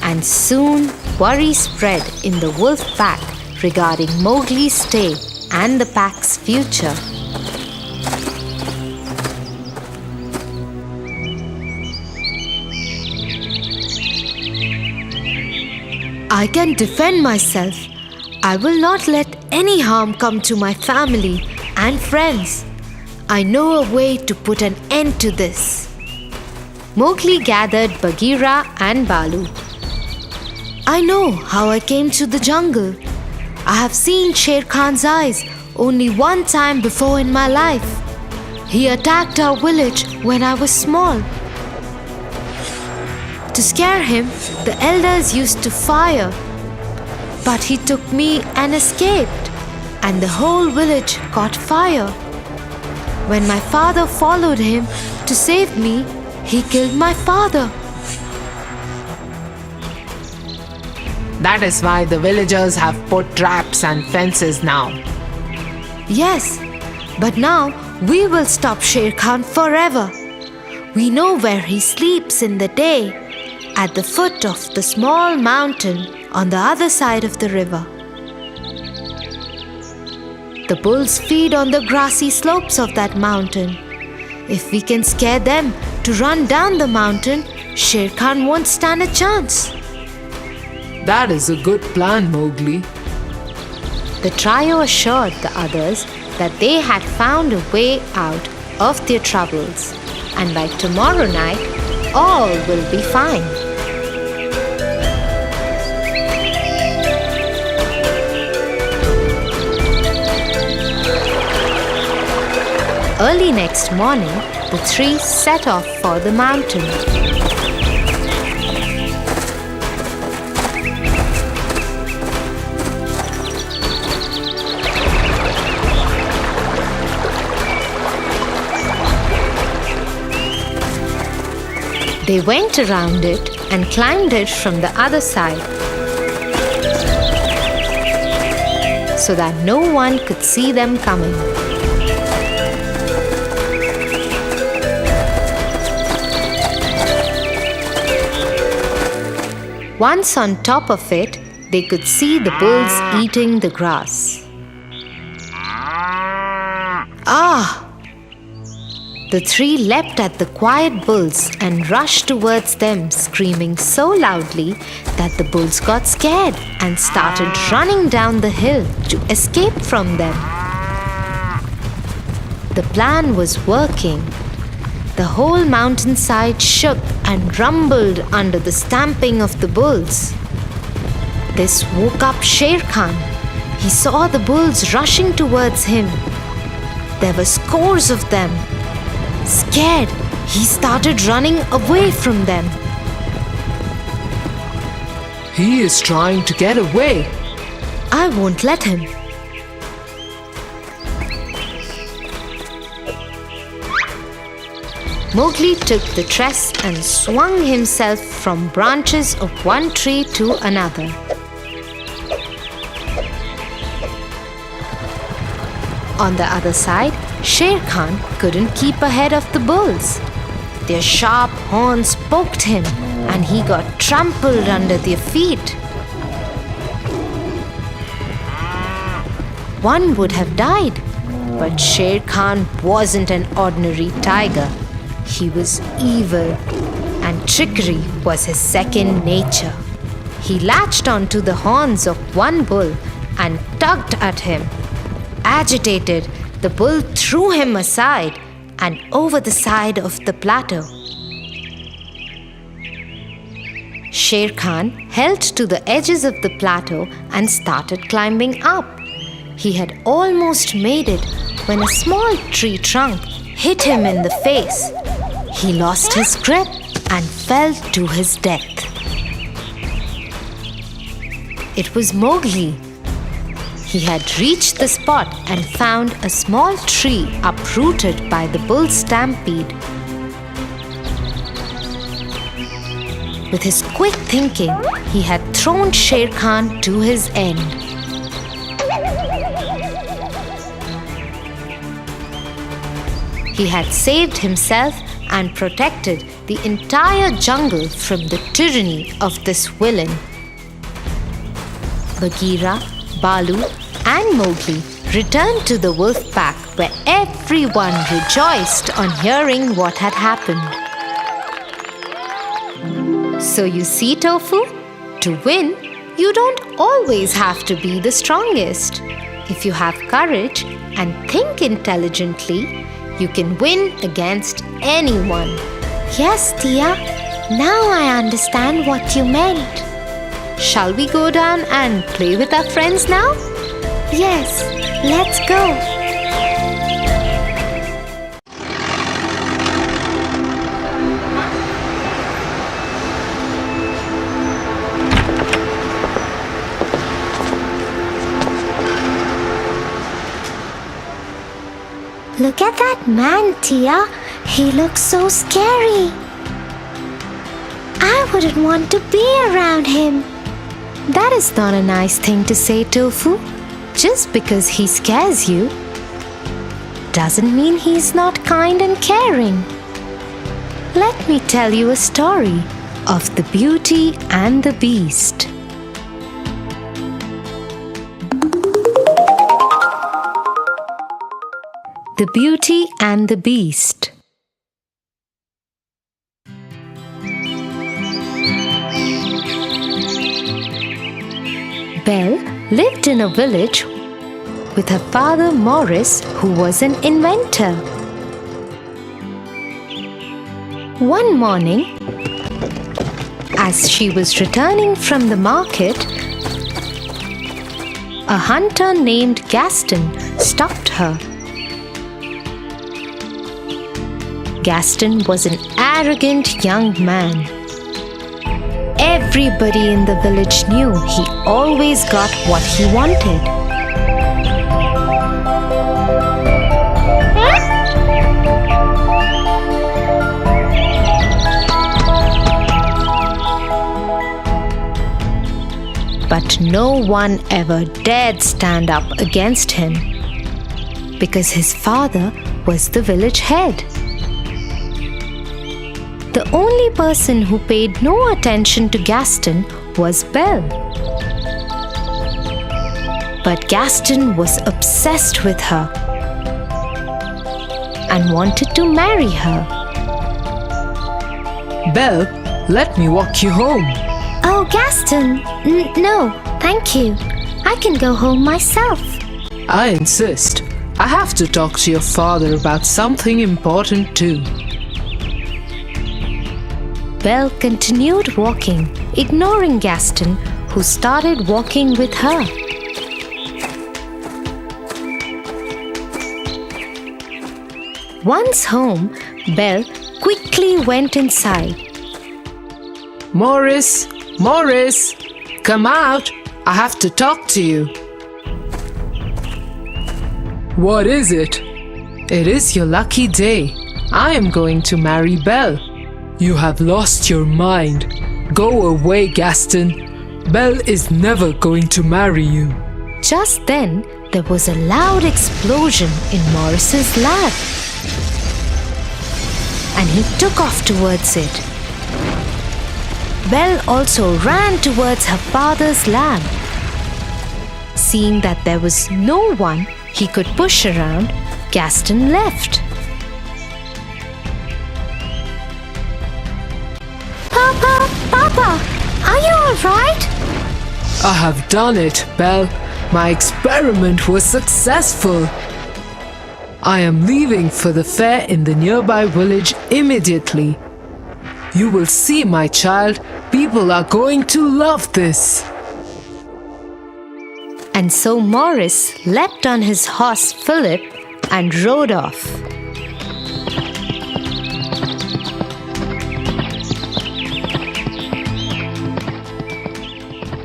and soon worry spread in the wolf pack regarding Mowgli's stay and the pack's future. I can defend myself. I will not let any harm come to my family and friends. I know a way to put an end to this. Mowgli gathered Bagheera and Balu. I know how I came to the jungle. I have seen Sher Khan's eyes only one time before in my life. He attacked our village when I was small. To scare him, the elders used to fire. But he took me and escaped, and the whole village caught fire. When my father followed him to save me, he killed my father. That is why the villagers have put traps and fences now. Yes, but now we will stop Sher Khan forever. We know where he sleeps in the day, at the foot of the small mountain on the other side of the river. The bulls feed on the grassy slopes of that mountain. If we can scare them to run down the mountain, Sher Khan won't stand a chance. That is a good plan, Mowgli. The trio assured the others that they had found a way out of their troubles, and by tomorrow night, all will be fine. Early next morning, the three set off for the mountain. They went around it and climbed it from the other side so that no one could see them coming. Once on top of it, they could see the bulls eating the grass. Ah! The three leapt at the quiet bulls and rushed towards them, screaming so loudly that the bulls got scared and started running down the hill to escape from them. The plan was working. The whole mountainside shook and rumbled under the stamping of the bulls. This woke up Sher Khan. He saw the bulls rushing towards him. There were scores of them. Scared, he started running away from them. He is trying to get away. I won't let him. Mowgli took the tress and swung himself from branches of one tree to another. On the other side, Sher Khan couldn't keep ahead of the bulls. Their sharp horns poked him, and he got trampled under their feet. One would have died, but Sher Khan wasn't an ordinary tiger. He was evil, and trickery was his second nature. He latched onto the horns of one bull and tugged at him. Agitated, the bull threw him aside and over the side of the plateau. Sher Khan held to the edges of the plateau and started climbing up. He had almost made it when a small tree trunk hit him in the face. He lost his grip and fell to his death. It was Mowgli. He had reached the spot and found a small tree uprooted by the bull's stampede. With his quick thinking, he had thrown Sher Khan to his end. He had saved himself and protected the entire jungle from the tyranny of this villain. Bagheera, Balu, and Mowgli returned to the wolf pack, where everyone rejoiced on hearing what had happened. So you see, Tofu, to win, you don't always have to be the strongest. If you have courage and think intelligently, you can win against anyone. Yes, Tia. Now I understand what you meant. Shall we go down and play with our friends now? Yes, let's go. Look at that man, Tia. He looks so scary. I wouldn't want to be around him. That is not a nice thing to say, Tofu. Just because he scares you doesn't mean he's not kind and caring. Let me tell you a story of the Beauty and the Beast. The Beauty and the Beast. Belle lived in a village with her father Morris, who was an inventor. One morning, as she was returning from the market, a hunter named Gaston stopped her. Gaston was an arrogant young man. Everybody in the village knew he always got what he wanted. But no one ever dared stand up against him because his father was the village head. The only person who paid no attention to Gaston was Belle. But Gaston was obsessed with her and wanted to marry her. Belle, let me walk you home. Oh, Gaston. No, thank you. I can go home myself. I insist. I have to talk to your father about something important too. Belle continued walking, ignoring Gaston, who started walking with her. Once home, Belle quickly went inside. Morris, Morris, come out. I have to talk to you. What is it? It is your lucky day. I am going to marry Belle. You have lost your mind. Go away, Gaston. Belle is never going to marry you. Just then, there was a loud explosion in Morris's lab, and he took off towards it. Belle also ran towards her father's lab. Seeing that there was no one he could push around, Gaston left. Papa, are you alright? I have done it, Belle. My experiment was successful. I am leaving for the fair in the nearby village immediately. You will see, my child. People are going to love this. And so Morris leapt on his horse Philip and rode off.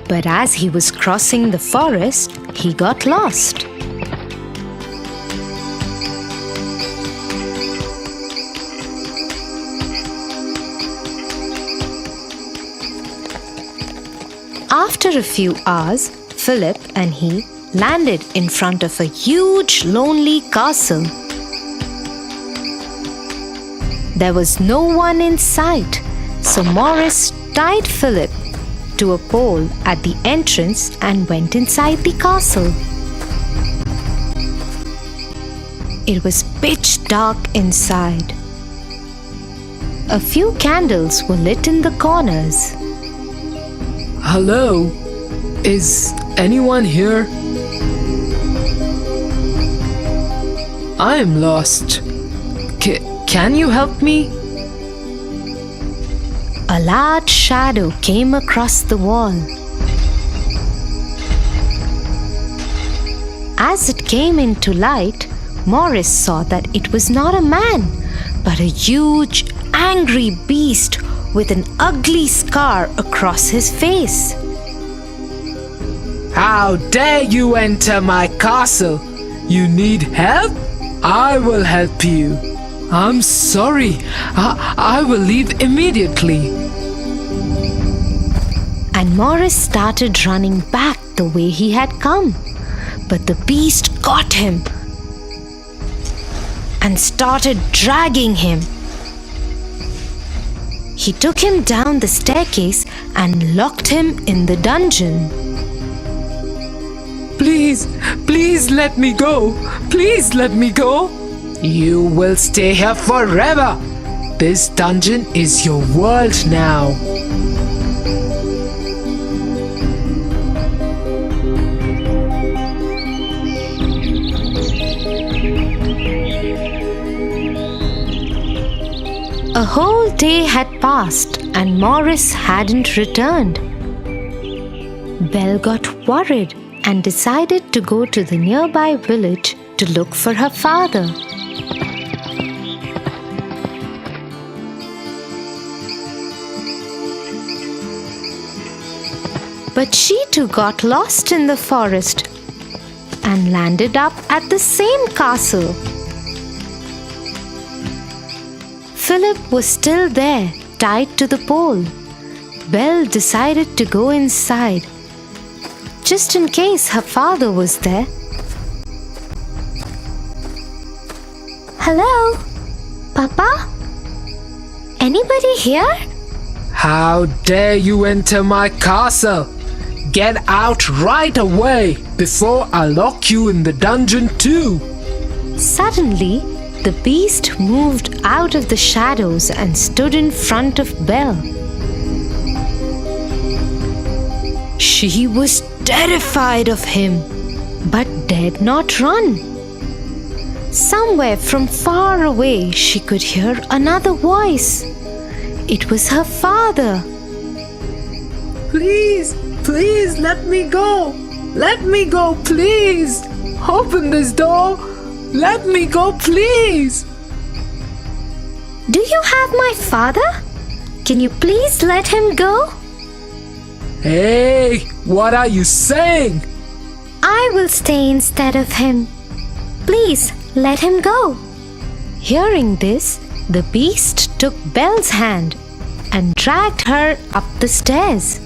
But as he was crossing the forest, he got lost. After a few hours, Philip and he landed in front of a huge, lonely castle. There was no one in sight, so Morris tied Philip to a pole at the entrance and went inside the castle. It was pitch dark inside. A few candles were lit in the corners. Hello? Is anyone here? I am lost. Can you help me? A large shadow came across the wall. As it came into light, Morris saw that it was not a man, but a huge, angry beast with an ugly scar across his face. How dare you enter my castle? You need help? I will help you. I'm sorry. I will leave immediately. And Morris started running back the way he had come. But the beast got him and started dragging him. He took him down the staircase and locked him in the dungeon. Please let me go. Please let me go. You will stay here forever. This dungeon is your world now. A whole day had passed and Morris hadn't returned. Belle got worried and decided to go to the nearby village to look for her father. But she too got lost in the forest and landed up at the same castle. Philip was still there, tied to the pole. Belle decided to go inside, just in case her father was there. Hello? Papa? Anybody here? How dare you enter my castle? Get out right away before I lock you in the dungeon too. Suddenly, the beast moved out of the shadows and stood in front of Belle. She was terrified of him, but dared not run. Somewhere from far away, she could hear another voice. It was her father. Please let me go. Let me go, please. Open this door. Let me go, please. Do you have my father? Can you please let him go? Hey, what are you saying? I will stay instead of him. Please let him go. Hearing this, the beast took Belle's hand and dragged her up the stairs.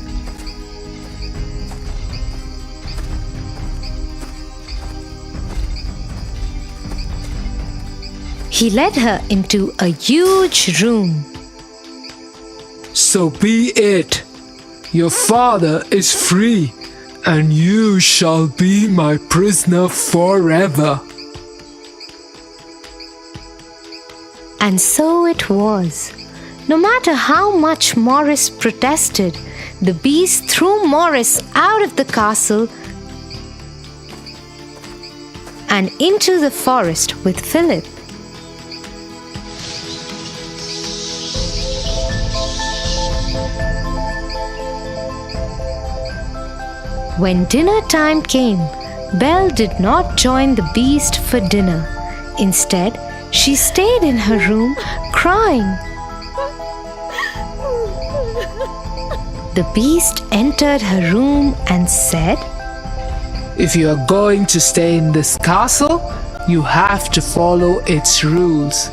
He led her into a huge room. So be it. Your father is free, and you shall be my prisoner forever. And so it was. No matter how much Morris protested, the beast threw Morris out of the castle and into the forest with Philip. When dinner time came, Belle did not join the beast for dinner. Instead, she stayed in her room crying. The beast entered her room and said, If you are going to stay in this castle, you have to follow its rules.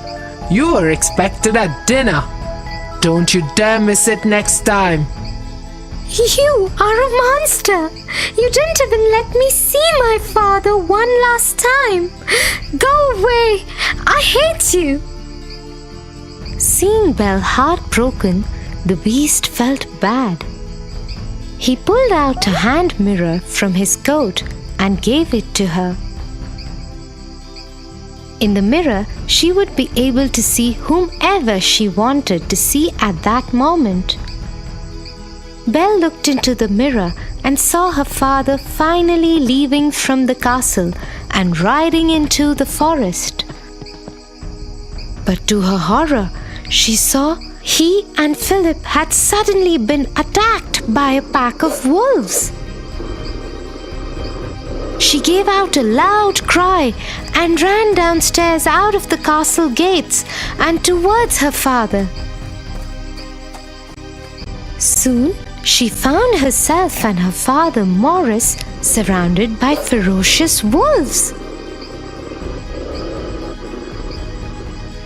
You are expected at dinner. Don't you dare miss it next time. "You are a monster! You didn't even let me see my father one last time! Go away! I hate you!" Seeing Belle heartbroken, the beast felt bad. He pulled out a hand mirror from his coat and gave it to her. In the mirror, she would be able to see whomever she wanted to see at that moment. Belle looked into the mirror and saw her father finally leaving from the castle and riding into the forest. But to her horror, she saw he and Philip had suddenly been attacked by a pack of wolves. She gave out a loud cry and ran downstairs out of the castle gates and towards her father. Soon, she found herself and her father Morris surrounded by ferocious wolves.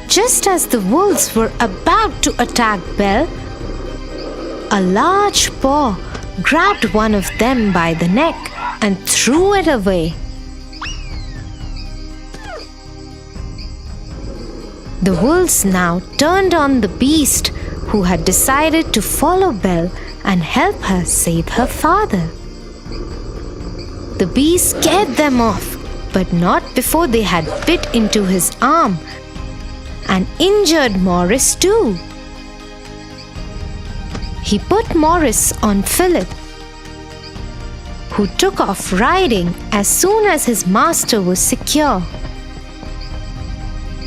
Just as the wolves were about to attack Belle, a large paw grabbed one of them by the neck and threw it away. The wolves now turned on the beast, who had decided to follow Belle and help her save her father. The beast scared them off, but not before they had bit into his arm and injured Morris too. He put Morris on Philip, who took off riding as soon as his master was secure.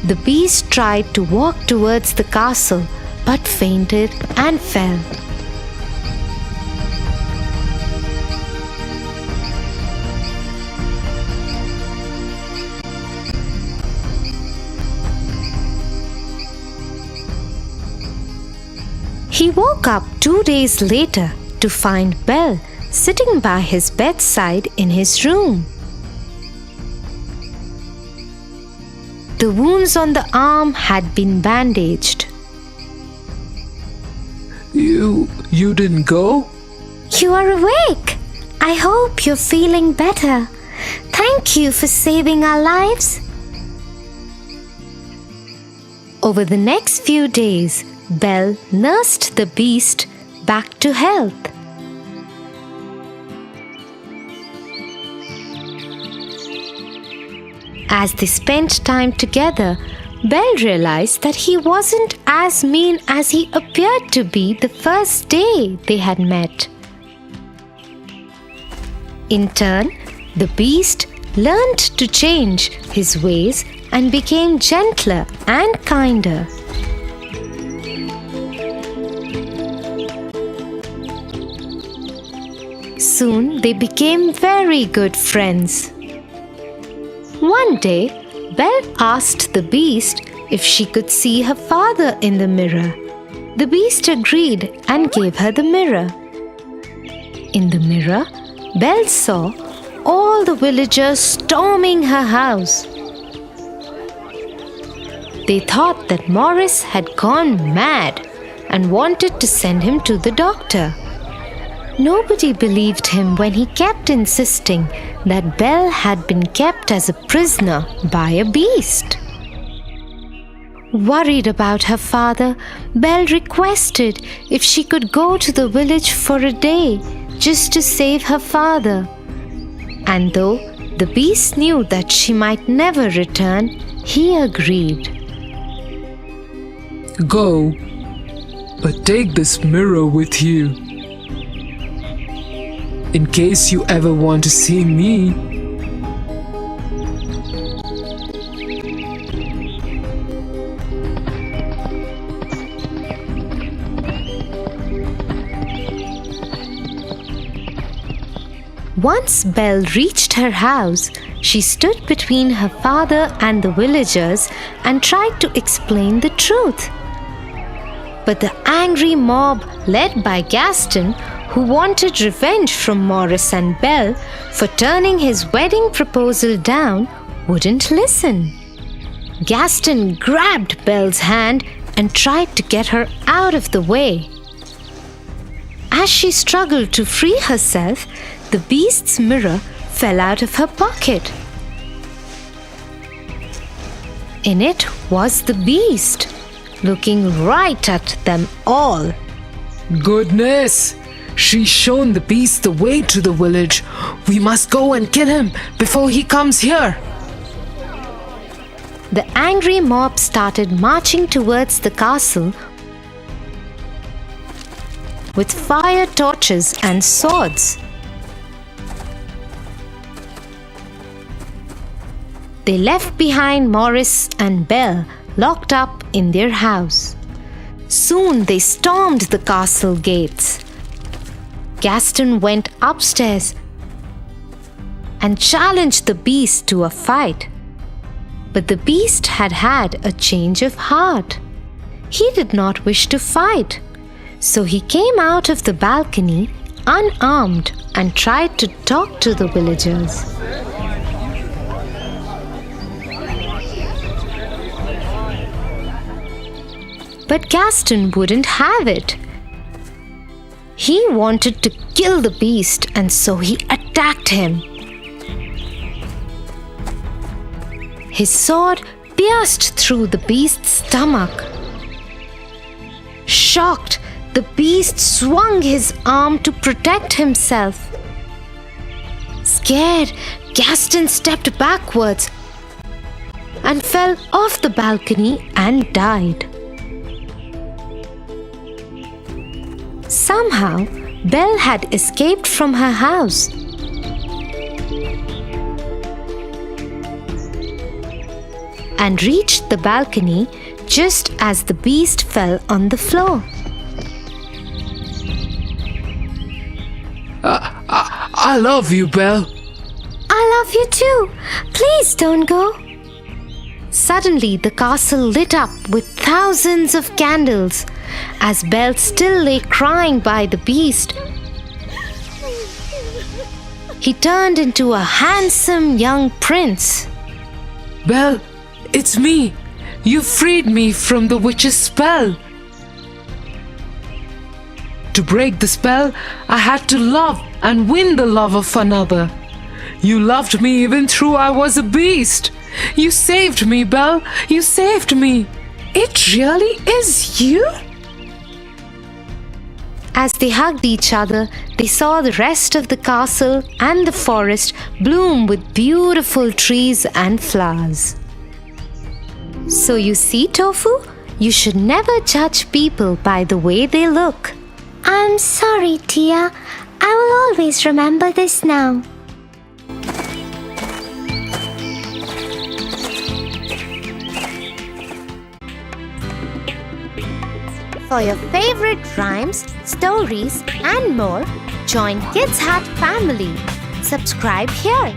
The beast tried to walk towards the castle but fainted and fell. He woke up 2 days later to find Belle sitting by his bedside in his room. The wounds on the arm had been bandaged. You didn't go? "You are awake. I hope you're feeling better. Thank you for saving our lives." Over the next few days, Belle nursed the beast back to health. As they spent time together, Belle realized that he wasn't as mean as he appeared to be the first day they had met. In turn, the beast learned to change his ways and became gentler and kinder. Soon they became very good friends. One day, Belle asked the beast if she could see her father in the mirror. The beast agreed and gave her the mirror. In the mirror, Belle saw all the villagers storming her house. They thought that Morris had gone mad and wanted to send him to the doctor. Nobody believed him when he kept insisting that Belle had been kept as a prisoner by a beast. Worried about her father, Belle requested if she could go to the village for a day just to save her father. And though the beast knew that she might never return, he agreed. Go. But take this mirror with you. In case you ever want to see me. Once Belle reached her house, she stood between her father and the villagers and tried to explain the truth. But the angry mob, led by Gaston, who wanted revenge from Maurice and Belle for turning his wedding proposal down, wouldn't listen. Gaston grabbed Belle's hand and tried to get her out of the way. As she struggled to free herself, the beast's mirror fell out of her pocket. In it was the beast, looking right at them all. Goodness! She's shown the beast the way to the village. We must go and kill him before he comes here. The angry mob started marching towards the castle with fire torches and swords. They left behind Maurice and Belle locked up in their house. Soon they stormed the castle gates. Gaston went upstairs and challenged the beast to a fight. But the beast had had a change of heart. He did not wish to fight. So he came out of the balcony unarmed and tried to talk to the villagers. But Gaston wouldn't have it. He wanted to kill the beast, and so he attacked him. His sword pierced through the beast's stomach. Shocked, the beast swung his arm to protect himself. Scared, Gaston stepped backwards and fell off the balcony and died. Somehow, Belle had escaped from her house. And reached the balcony just as the beast fell on the floor. I love you, Belle. I love you too. Please don't go. Suddenly, the castle lit up with thousands of candles. As Belle still lay crying by the beast, he turned into a handsome young prince. Belle, it's me. You freed me from the witch's spell. To break the spell, I had to love and win the love of another. You loved me even though I was a beast. You saved me, Belle. You saved me. It really is you? As they hugged each other, they saw the rest of the castle and the forest bloom with beautiful trees and flowers. So you see, Tofu, you should never judge people by the way they look. I'm sorry, Tia. I will always remember this now. For your favorite rhymes, stories, and more, join Kids Hut family. Subscribe here.